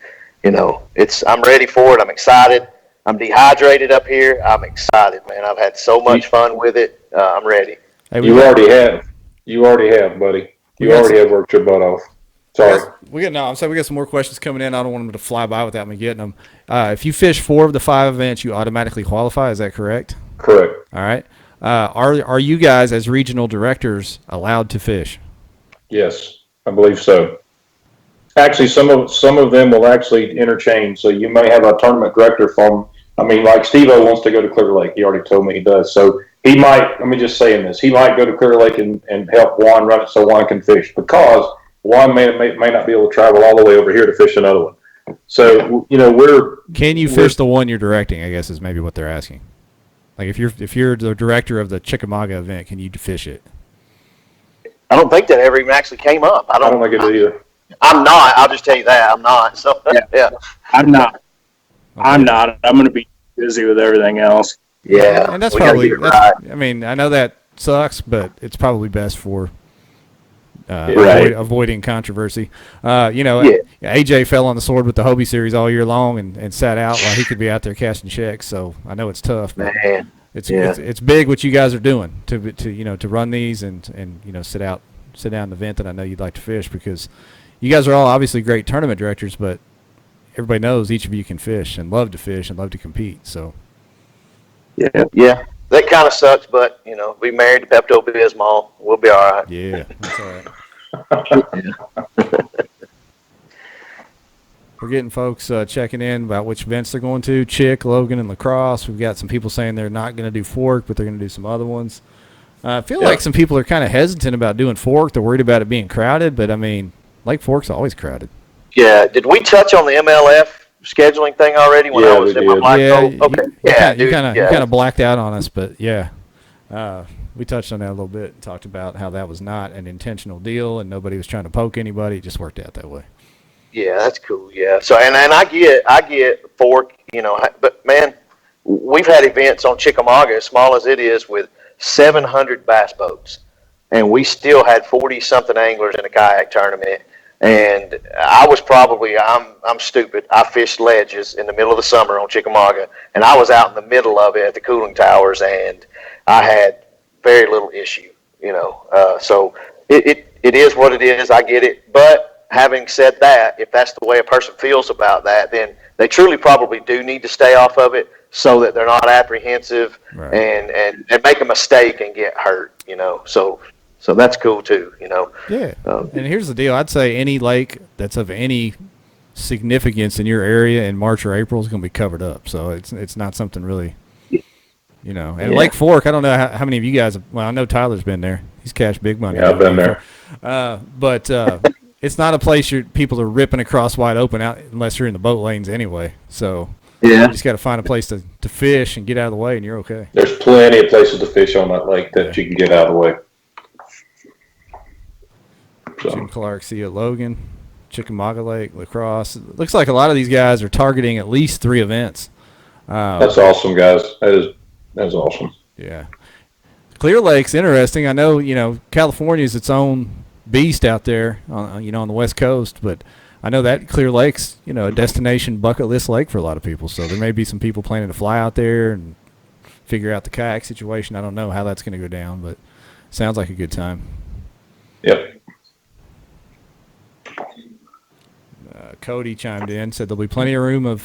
you know, I'm ready for it. I'm excited. I'm dehydrated up here. I'm excited, man. I've had so much fun with it. I'm ready. Hey, You already have, buddy. You already have worked your butt off. Sorry. We got some more questions coming in. I don't want them to fly by without me getting them. If you fish 4 of the 5 events, you automatically qualify. Is that correct? Correct. All right. Are you guys as regional directors allowed to fish? Yes, I believe so. Actually, some of them will actually interchange. So you may have a tournament director from. I mean, like Steve-O wants to go to Clear Lake. He already told me he does. So he might. Let me just say this: he might go to Clear Lake and help Juan run it so Juan can fish, because Juan may not be able to travel all the way over here to fish another one. So you know Can you fish the one you're directing? I guess is maybe what they're asking. Like if you're the director of the Chickamauga event, can you fish it? I don't think that ever even actually came up. I don't think it did either. I'm not. I'll just tell you that. I'm not. So yeah. I'm not. Okay. I'm not. I'm going to be busy with everything else. Yeah. And that's we gotta probably. get it right. I mean, I know that sucks, but it's probably best for Right. avoiding controversy. You know, AJ fell on the sword with the Hobie series all year long and sat out while he could be out there cashing checks. So I know it's tough, but Man. it's big what you guys are doing to run these and you know sit down an event that I know you'd like to fish, because you guys are all obviously great tournament directors, but everybody knows each of you can fish and love to compete. So Yeah. That kind of sucks, but you know, we married to Pepto-Bismol. We'll be all right. yeah, that's all right. We're getting folks checking in about which events they're going to. Chick, Logan, and Lacrosse. We've got some people saying they're not going to do Fork, but they're going to do some other ones. I feel like some people are kind of hesitant about doing Fork. They're worried about it being crowded, but I mean, Lake Fork's always crowded. Yeah. Did we touch on the MLF scheduling thing already when I was in my black hole? Okay. You kind of blacked out on us, but yeah. We touched on that a little bit and talked about how that was not an intentional deal and nobody was trying to poke anybody. It just worked out that way. Yeah, that's cool. Yeah. So, and I get Fork, you know, but man, we've had events on Chickamauga, as small as it is, with 700 bass boats, and we still had 40 something anglers in a kayak tournament. And I'm stupid. I fished ledges in the middle of the summer on Chickamauga, and I was out in the middle of it at the cooling towers, and I had very little issue, so it is what it is. I get it. But having said that, if that's the way a person feels about that, then they truly probably do need to stay off of it so that they're not apprehensive Right. and make a mistake and get hurt, So that's cool too, Yeah. And here's the deal. I'd say any lake that's of any significance in your area in March or April is going to be covered up. So it's not something really, And Yeah. Lake Fork, I don't know how many of you guys – well, I know Tyler's been there. He's cashed big money. Yeah, I've been there. But it's not a place people are ripping across wide open out unless you're in the boat lanes anyway. So you just got to find a place to fish and get out of the way, and you're okay. There's plenty of places to fish on that lake that you can get out of the way. Jim Clark, Cia Logan, Chickamauga Lake, La Crosse. It looks like a lot of these guys are targeting at least 3 events. That's awesome, guys. That's awesome. Yeah. Clear Lake's interesting. I know, California is its own beast out there, on the West Coast, but I know that Clear Lake's, a destination bucket list lake for a lot of people. So there may be some people planning to fly out there and figure out the kayak situation. I don't know how that's going to go down, but it sounds like a good time. Yep. Cody chimed in, said there'll be plenty of room on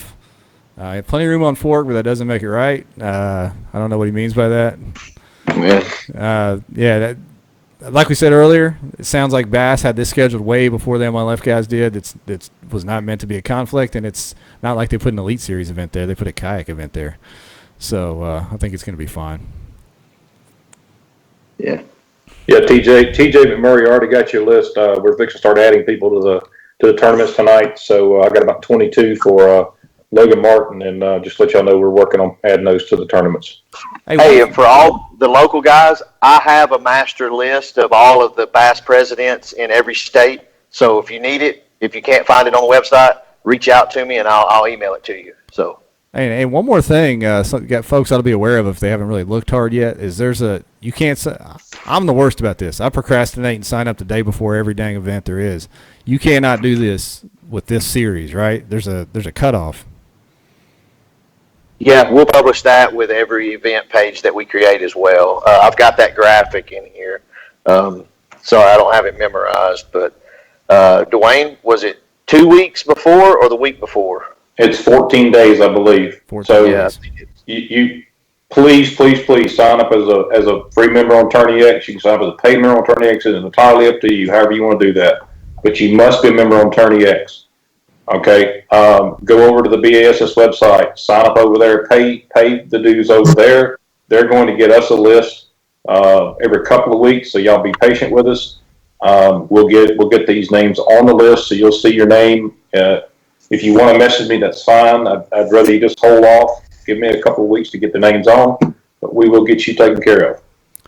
Fork, but that doesn't make it right. I don't know what he means by that. Yeah. Like we said earlier, it sounds like Bass had this scheduled way before the MLF guys did. It was not meant to be a conflict, and it's not like they put an Elite Series event there. They put a kayak event there. So I think it's going to be fine. Yeah. Yeah, TJ McMurray already got your list. We're fixing to start adding people to the tournaments tonight. So I got about 22 for Logan Martin, and just let y'all know we're working on adding those to the tournaments. Hey, and for all the local guys, I have a master list of all of the Bass presidents in every state. So if you need it, if you can't find it on the website, reach out to me and I'll email it to you. So. And one more thing, folks ought to be aware of if they haven't really looked hard yet, is you can't say, I'm the worst about this. I procrastinate and sign up the day before every dang event there is. You cannot do this with this series, right? There's a cutoff. Yeah, we'll publish that with every event page that we create as well. I've got that graphic in here. Sorry, I don't have it memorized, but Dwayne, was it 2 weeks before or the week before? It's 14 days, I believe. 14 so days. You please sign up as a free member on Tourney X. You can sign up as a paid member on Tourney X. It's entirely up to you, however you want to do that. But you must be a member on Tourney X. Okay, go over to the BASS website, sign up over there, pay the dues over there. They're going to get us a list every couple of weeks, so y'all be patient with us. We'll get these names on the list, so you'll see your name. If you want to message me, that's fine. I'd rather you just hold off. Give me a couple of weeks to get the names on, but we will get you taken care of.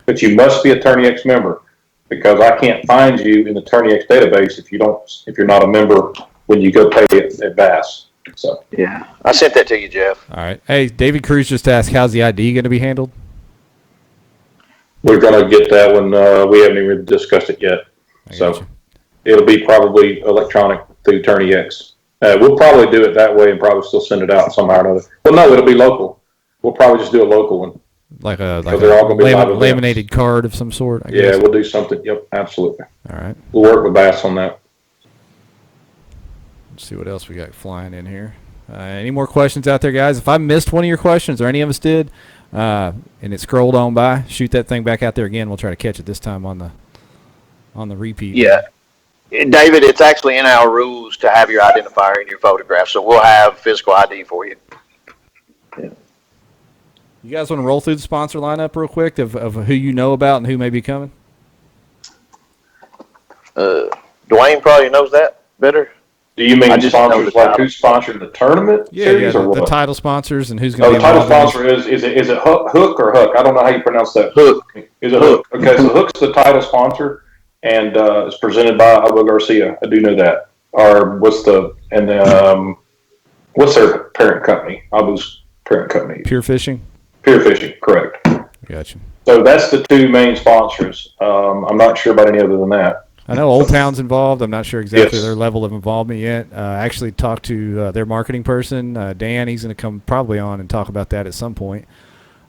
But you must be a Tourney X member, because I can't find you in the Tourney X database if you're not a member when you go pay at Bass. So yeah, I sent that to you, Jeff. All right. Hey, David Cruz just asked, how's the ID going to be handled? we're going to get that one. We haven't even discussed it yet. So it'll be probably electronic through Tourney X. We'll probably do it that way and probably still send it out somehow or another. Well, no, it'll be local. We'll probably just do a local one. Like a laminated card of some sort, I guess. guess. We'll do something. Yep, absolutely. All right. We'll work with Bass on that. Let's see what else we got flying in here. Any more questions out there, guys? If I missed one of your questions or any of us did, and it scrolled on by, shoot that thing back out there again. We'll try to catch it this time on the repeat. Yeah. David, it's actually in our rules to have your identifier in your photograph, so we'll have physical ID for you. Yeah. You guys want to roll through the sponsor lineup real quick of who you know about and who may be coming? Dwayne probably knows that better. Do you mean sponsors like who sponsored the tournament series or what? The title sponsors and who's going to be the title sponsor is it Hook or Hook? I don't know how you pronounce that. Hook. Is it Hook? Okay, so Hook's the title sponsor, and it's presented by Abu Garcia. I do know that. Or what's their parent company? Abu's parent company. Pure Fishing. Pure Fishing, correct. Gotcha. So that's the two main sponsors. I'm not sure about any other than that. I know Old Town's involved. I'm not sure exactly Yes. their level of involvement yet. I actually talked to their marketing person, Dan. He's going to come probably on and talk about that at some point.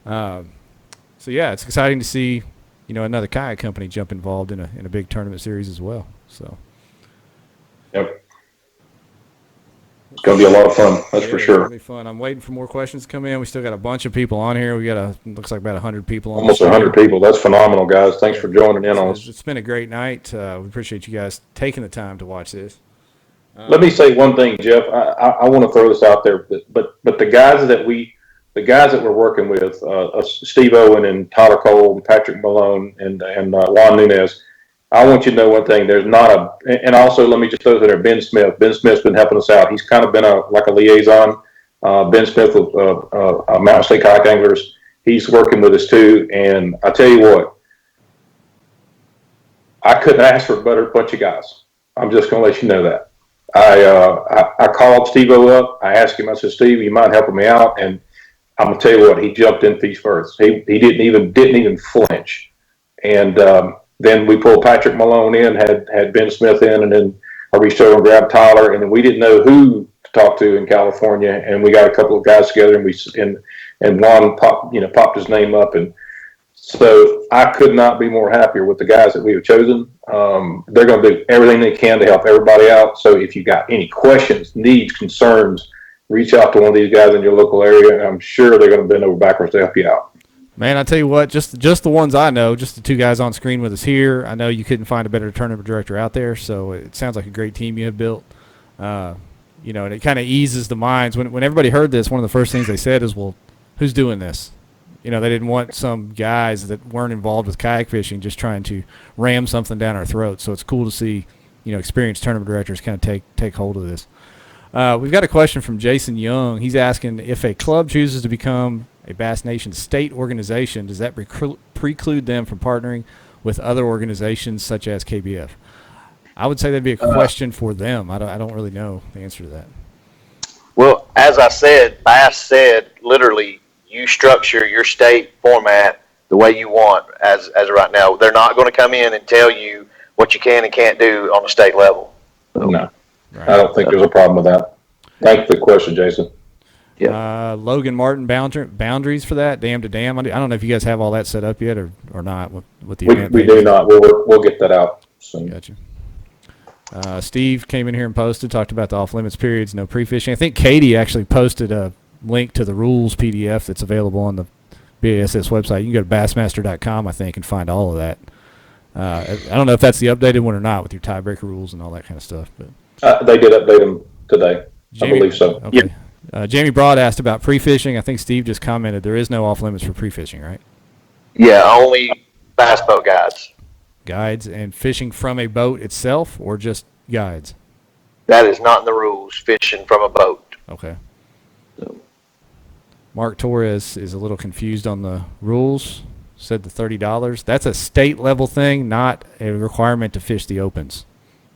So yeah, it's exciting to see, another kayak company jump involved in a big tournament series as well. So Yep. It's going to be a lot of fun, that's for it's sure. gonna be fun. I'm waiting for more questions to come in. We still got a bunch of people on here. We got looks like about 100 people on. Almost the show. 100 people. That's phenomenal, guys. Thanks for joining in on us. It's been a great night. We appreciate you guys taking the time to watch this. Let me say one thing, Jeff. I want to throw this out there, but the guys that we're working with, Steve Owen and Tyler Cole and Patrick Malone and Juan Nunez, I want you to know one thing. There's not and also let me just throw there Ben Smith. Ben Smith's been helping us out. He's kind of been like a liaison. Ben Smith with Mountain State Kayak Anglers. He's working with us too. And I tell you what, I couldn't ask for a better bunch of guys. I'm just going to let you know that. I called Steve-O up. I asked him, I said, Steve, you mind helping me out? And I'm going to tell you what, he jumped in feet first. He didn't even flinch. And then we pulled Patrick Malone in, had Ben Smith in, and then I reached over and grabbed Tyler, and then we didn't know who to talk to in California, and we got a couple of guys together, and Juan popped his name up, and so I could not be more happier with the guys that we have chosen. They're going to do everything they can to help everybody out. So if you got any questions, needs, concerns, reach out to one of these guys in your local area, and I'm sure they're going to bend over backwards to help you out. Man, I tell you what, just the ones I know, just the two guys on screen with us here. I know you couldn't find a better tournament director out there, so it sounds like a great team you have built. And it kind of eases the minds. When everybody heard this, one of the first things they said is, well, who's doing this? They didn't want some guys that weren't involved with kayak fishing just trying to ram something down our throats. So it's cool to see, experienced tournament directors kind of take hold of this. We've got a question from Jason Young. He's asking, if a club chooses to become a Bass Nation state organization, does that preclude them from partnering with other organizations such as KBF? I would say that'd be a question for them. I don't really know the answer to that. Well, as I said, Bass said literally, you structure your state format the way you want as of right now. They're not going to come in and tell you what you can and can't do on the state level. No, Right. I don't think there's a problem with that. Thanks for the question, Jason. Logan Martin, boundaries for that, dam to dam. I don't know if you guys have all that set up yet or not with the event. We do not. We'll get that out soon. Gotcha. Steve came in here and talked about the off-limits periods, no pre-fishing. I think Katie actually posted a link to the rules PDF that's available on the BASS website. You can go to bassmaster.com, I think, and find all of that. I don't know if that's the updated one or not with your tiebreaker rules and all that kind of stuff. But They did update them today. I believe so. Okay. Jamie Broad asked about pre-fishing. I think Steve just commented there is no off-limits for pre-fishing, right? Yeah, only bass boat guides. Guides and fishing from a boat itself or just guides? That is not in the rules, fishing from a boat. Okay. Mark Torres is a little confused on the rules. Said the $30. That's a state level thing, not a requirement to fish the opens.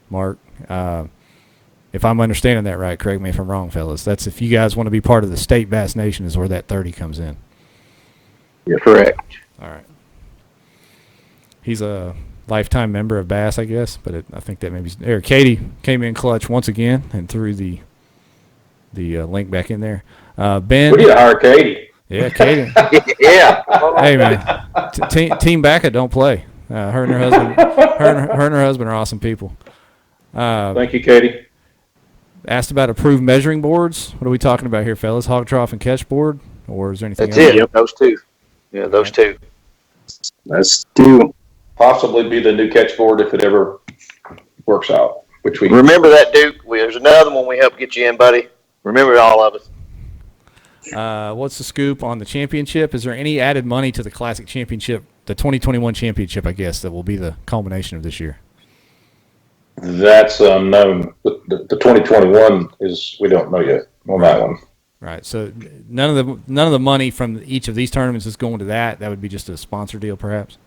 Mark, if I'm understanding that right, correct me if I'm wrong, fellas. That's if you guys want to be part of the state Bass Nation is where that 30 comes in. You're correct. All right. He's a lifetime member of Bass, I guess, but I think that maybe Katie came in clutch once again and threw the link back in there. Ben, We need to hire Katie. Yeah, Katie. Yeah. Hey man, Team Backup don't play. Her and her husband are awesome people. Thank you, Katie. Asked about approved measuring boards. What are we talking about here, fellas? Hog trough and catch board, or is there anything That's else? it. Yep. Those two. Yeah, those two. Let's do. Possibly be the new catch board if it ever works out. Which we Remember that, Duke. There's another one we helped get you in, buddy. Remember all of us. What's the scoop on the championship? Is there any added money to the Classic Championship, the 2021 championship, I guess, that will be the culmination of this year? That's unknown. The 2021 is we don't know yet on that one. Right. So none of the money from each of these tournaments is going to that. That would be just a sponsor deal, perhaps.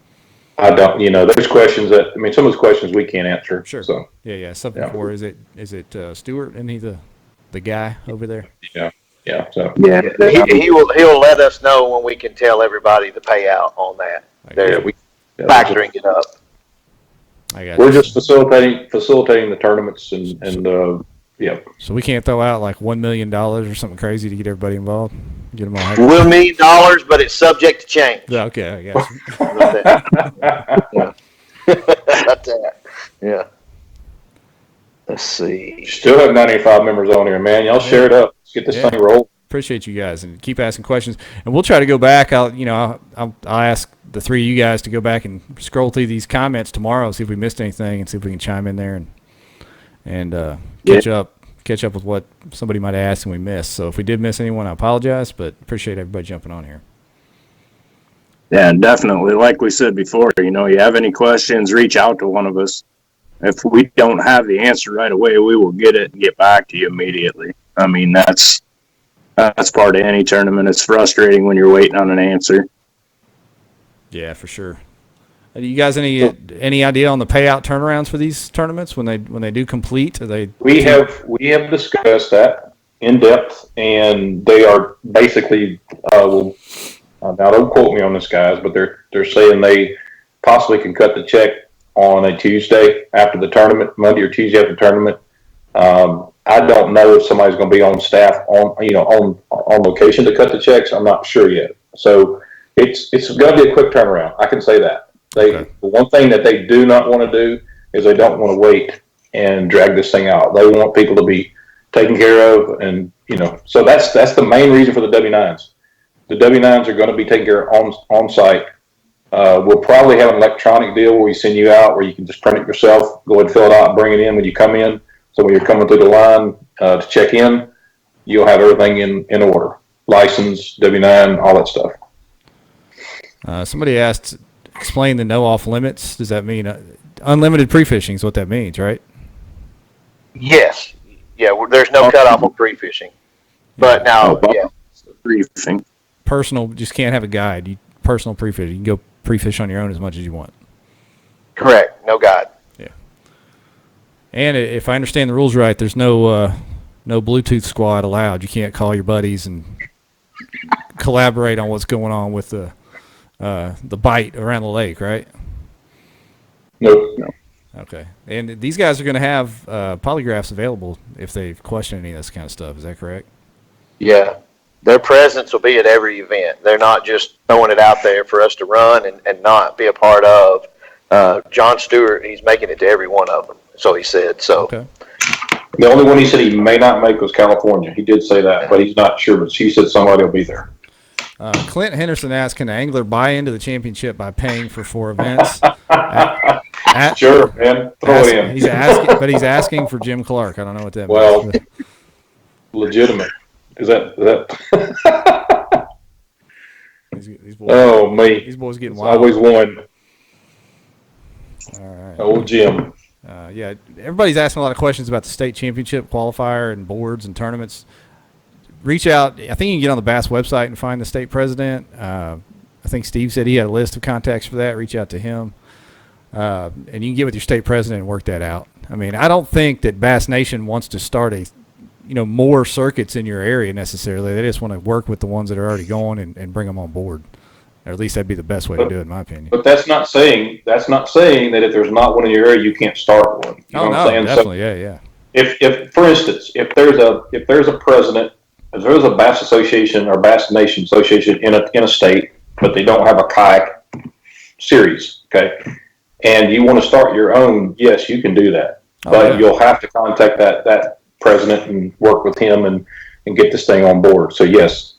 I don't. There's questions that some of those questions we can't answer. Sure. So Yeah. Something for is it Stewart? Isn't he the guy over there? yeah. So Yeah. He'll let us know when we can tell everybody the payout on that. They're yeah, factoring it up. I got We're you. just facilitating the tournaments and yeah. So we can't throw out like $1 million or something crazy to get everybody involved. Get them all hyped. $1 million, but it's subject to change. Yeah, okay, I got you. Yeah. About that. Yeah. Let's see. Still have 95 members on here, man. Y'all share it up. Let's get this Yeah. thing rolled. Appreciate you guys and keep asking questions. And we'll try to go back. I'll ask the three of you guys to go back and scroll through these comments tomorrow, see if we missed anything, and see if we can chime in there and catch up with what somebody might have asked and we missed. So if we did miss anyone, I apologize, but appreciate everybody jumping on here. Yeah, definitely. Like we said before, you have any questions, reach out to one of us. If we don't have the answer right away, we will get it and get back to you immediately. I mean, that's part of any tournament. It's frustrating when you're waiting on an answer. Yeah, for sure. You guys any idea on the payout turnarounds for these tournaments when they do complete? We have discussed that in depth, and they are basically now don't quote me on this, guys, but they're saying they possibly can cut the check on a Tuesday after the tournament, Monday or Tuesday after the tournament. I don't know if somebody's going to be on staff on location to cut the checks. I'm not sure yet. So it's going to be a quick turnaround. I can say that. The one thing that they do not want to do is they don't want to wait and drag this thing out. They want people to be taken care of, and so that's the main reason for the W9s. The W9s are going to be taken care of on site. We'll probably have an electronic deal where we send you out where you can just print it yourself, go ahead and fill it out, and bring it in when you come in. So when you're coming through the line to check in, you'll have everything in order. License, W9, all that stuff. Somebody asked, explain the no off limits. Does that mean unlimited pre-fishing is what that means, right? Yes. Yeah, there's no cutoff on pre-fishing. But now, yeah. Briefing. Personal, just can't have a guide. Personal pre-fishing. You can go pre-fish on your own as much as you want. Correct. No guide. Yeah. And if I understand the rules right, there's no Bluetooth squad allowed. You can't call your buddies and collaborate on what's going on with the bite around the lake, right? Nope. No. Okay. And these guys are going to have polygraphs available if they question any of this kind of stuff. Is that correct? Yeah. Their presence will be at every event. They're not just throwing it out there for us to run and not be a part of. John Stewart, he's making it to every one of them. So he said. So. Okay. The only one he said he may not make was California. He did say that, but he's not sure. But he said somebody will be there. Clint Henderson asked, can an angler buy into the championship by paying for 4 events? Sure, man. Throw it in. He's asking for Jim Clark. I don't know what that means. Well, legitimate. Is that? These boys, Oh, me. These boys getting It's wild. always one. All right. Old Jim. Yeah, everybody's asking a lot of questions about the state championship qualifier and boards and tournaments. Reach out. I think you can get on the BASS website and find the state president. I think Steve said he had a list of contacts for that. Reach out to him. And you can get with your state president and work that out. I mean, I don't think that Bass Nation wants to start more circuits in your area necessarily. They just want to work with the ones that are already going and bring them on board. Or at least that'd be the best way to do it, in my opinion. But that's not saying that if there's not one in your area, you can't start one. You know what I'm saying? Definitely, So yeah. if for instance, if there's a president, if there's a Bass Association or Bass Nation Association in a state, but they don't have a kayak series, okay, and you want to start your own, yes, you can do that. But you'll have to contact that president and work with him and get this thing on board. So yes,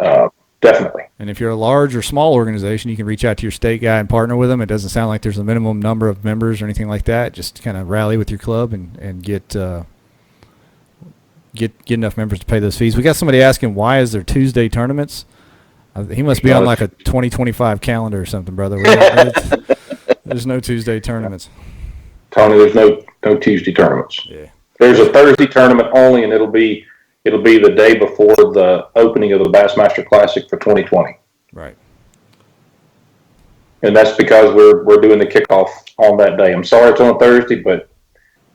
definitely. And if you're a large or small organization, you can reach out to your state guy and partner with them. It doesn't sound like there's a minimum number of members or anything like that. Just kind of rally with your club and get enough members to pay those fees. We got somebody asking, why is there Tuesday tournaments? He must be on like a 2025 calendar or something, brother. There's no Tuesday tournaments. Tony, there's no Tuesday tournaments. Yeah. There's a Thursday tournament only, and it'll be the day before the opening of the Bassmaster Classic for 2020. Right. And that's because we're doing the kickoff on that day. I'm sorry it's on a Thursday, but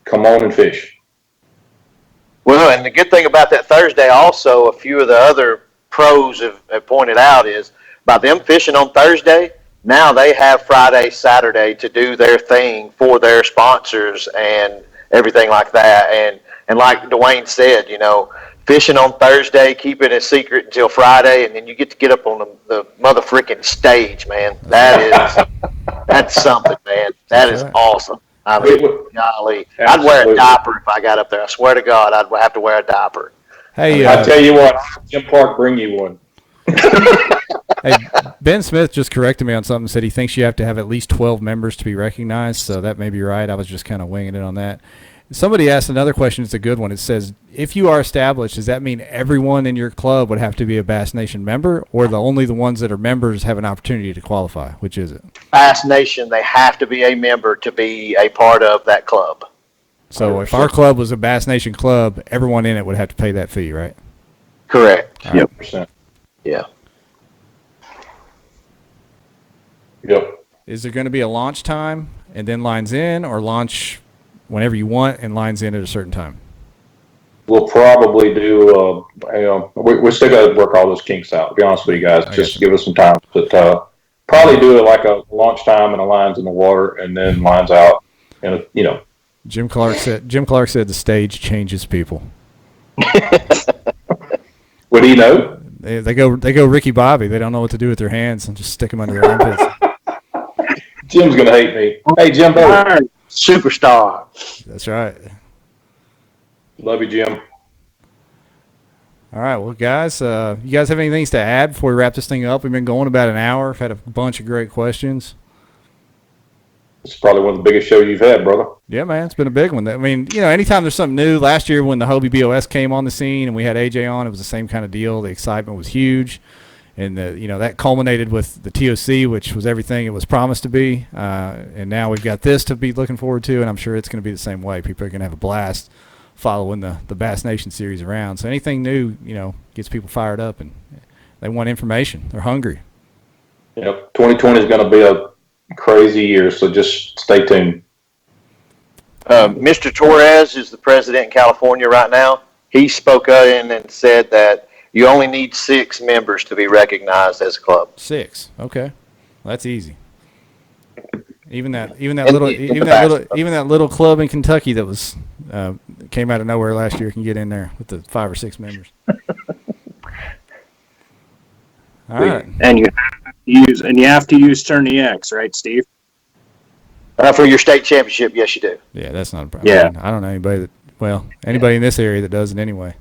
come on and fish. Well, and the good thing about that Thursday also, a few of the other pros have pointed out, is by them fishing on Thursday, now they have Friday, Saturday to do their thing for their sponsors and everything like that. And like Dwayne said, fishing on Thursday, keep it a secret until Friday, and then you get up on the mother freaking stage, man. That's something, man. That is awesome. I mean, golly, I'd wear a diaper if I got up there. I swear to God, I'd have to wear a diaper. Hey, I tell you what, Jim Clark, bring you one. Hey, Ben Smith just corrected me on something. Said he thinks you have to have at least 12 members to be recognized. So that may be right. I was just kind of winging it on that. Somebody asked another question. It's a good one. It says, if you are established, does that mean everyone in your club would have to be a Bass Nation member, or only the ones that are members have an opportunity to qualify? Which is it? Bass Nation, they have to be a member to be a part of that club. So if our club was a Bass Nation club, everyone in it would have to pay that fee, right? Correct. 100%. Yeah. Yep. Is there going to be a launch time and then lines in, or launch whenever you want and lines in at a certain time? We'll probably do, we still got to work all those kinks out, to be honest with you guys. Just give us some time. But probably do it like a launch time and a lines in the water and then lines out. And, Jim Clark said the stage changes people. What do you know? They go Ricky Bobby. They don't know what to do with their hands and just stick them under their armpits. Jim's going to hate me. Hey, Jim, superstar. That's right. Love you, Jim. All right, well, guys, you guys have anything to add before we wrap this thing up? We've been going about an hour. I've had a bunch of great questions. It's probably one of the biggest shows you've had, brother. Yeah, man, it's been a big one. I mean, anytime there's something new. Last year when the Hobie BOS came on the scene and we had AJ on, it was the same kind of deal. The excitement was huge. And, that culminated with the TOC, which was everything it was promised to be. And now we've got this to be looking forward to, and I'm sure it's going to be the same way. People are going to have a blast following the Bass Nation series around. So anything new, gets people fired up, and they want information. They're hungry. Yep. 2020 is going to be a crazy year, so just stay tuned. Mr. Torres is the president in California right now. He spoke in and said that you only need 6 members to be recognized as a club. 6, okay, well, that's easy. Even that little club in Kentucky that was came out of nowhere last year can get in there with the 5 or 6 members. All right, And you have to use Tourney X, right, Steve? For your state championship, yes, you do. Yeah, that's not a problem. Yeah. I don't know anybody in this area that does it anyway.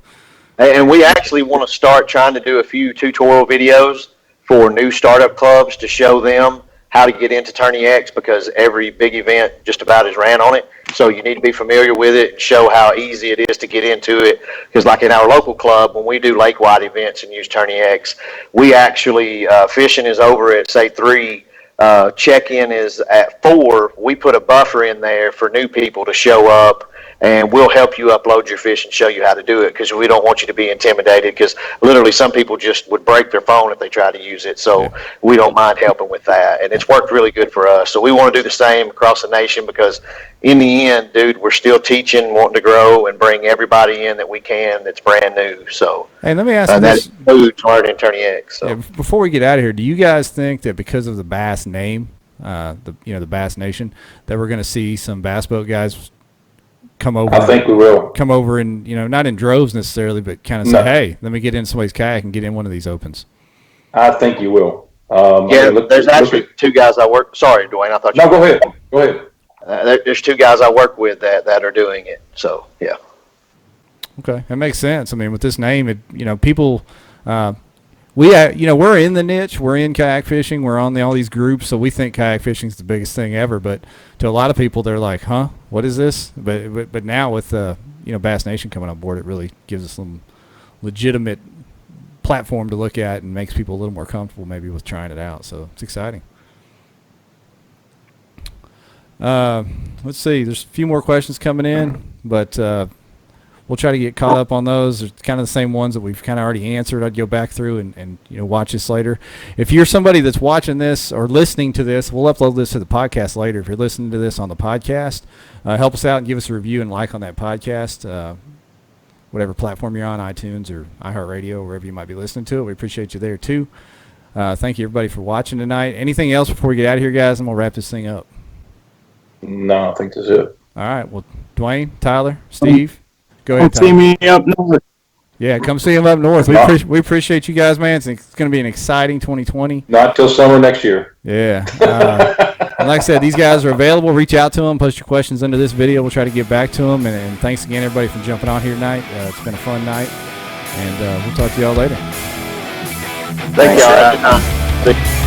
And we actually want to start trying to do a few tutorial videos for new startup clubs to show them how to get into Tourney X, because every big event just about is ran on it. So you need to be familiar with it and show how easy it is to get into it. Because like in our local club, when we do lake-wide events and use Tourney X, we actually, fishing is over at, say, 3, check-in is at 4. We put a buffer in there for new people to show up, and we'll help you upload your fish and show you how to do it, because we don't want you to be intimidated, because literally some people just would break their phone if they tried to use it. So we don't mind helping with that, and it's worked really good for us. So we want to do the same across the nation, because in the end, dude, we're still teaching, wanting to grow, and bring everybody in that we can that's brand new. So hey, let me ask you that this. includes learning Tourney X. So. Yeah, before we get out of here, do you guys think that because of the Bass name, the Bass Nation, that we're going to see some bass boat guys come over? I think we will. Come over and, not in droves necessarily, but kind of say, hey, let me get in somebody's kayak and get in one of these opens. I think you will. There's actually 2 guys I work. Sorry, Dwayne. I thought you. No, go ahead. Go ahead. There's 2 guys I work with that are doing it. So yeah. Okay, that makes sense. I mean, with this name, people, we're in the niche. We're in kayak fishing. We're on all these groups, so we think kayak fishing is the biggest thing ever. But to a lot of people, they're like, "Huh, what is this?" But now with Bass Nation coming on board, it really gives us some legitimate platform to look at and makes people a little more comfortable maybe with trying it out. So it's exciting. Let's see. There's a few more questions coming in, but we'll try to get caught up on those. They're kind of the same ones that we've kind of already answered. I'd go back through and watch this later. If you're somebody that's watching this or listening to this, we'll upload this to the podcast later. If you're listening to this on the podcast, help us out and give us a review and like on that podcast, whatever platform you're on, iTunes or iHeartRadio, wherever you might be listening to it. We appreciate you there too. Thank you, everybody, for watching tonight. Anything else before we get out of here, guys? I'm going to wrap this thing up. No, I think that's it. All right. Well, Dwayne, Tyler, Steve, go ahead, Come see Tyler. me up north. Yeah, come see him up north. We appreciate you guys, man. It's going to be an exciting 2020. Not till summer next year. Yeah. And like I said, these guys are available. Reach out to them. Post your questions under this video. We'll try to get back to them. And thanks again, everybody, for jumping on here tonight. It's been a fun night. And we'll talk to y'all later. Thank y'all.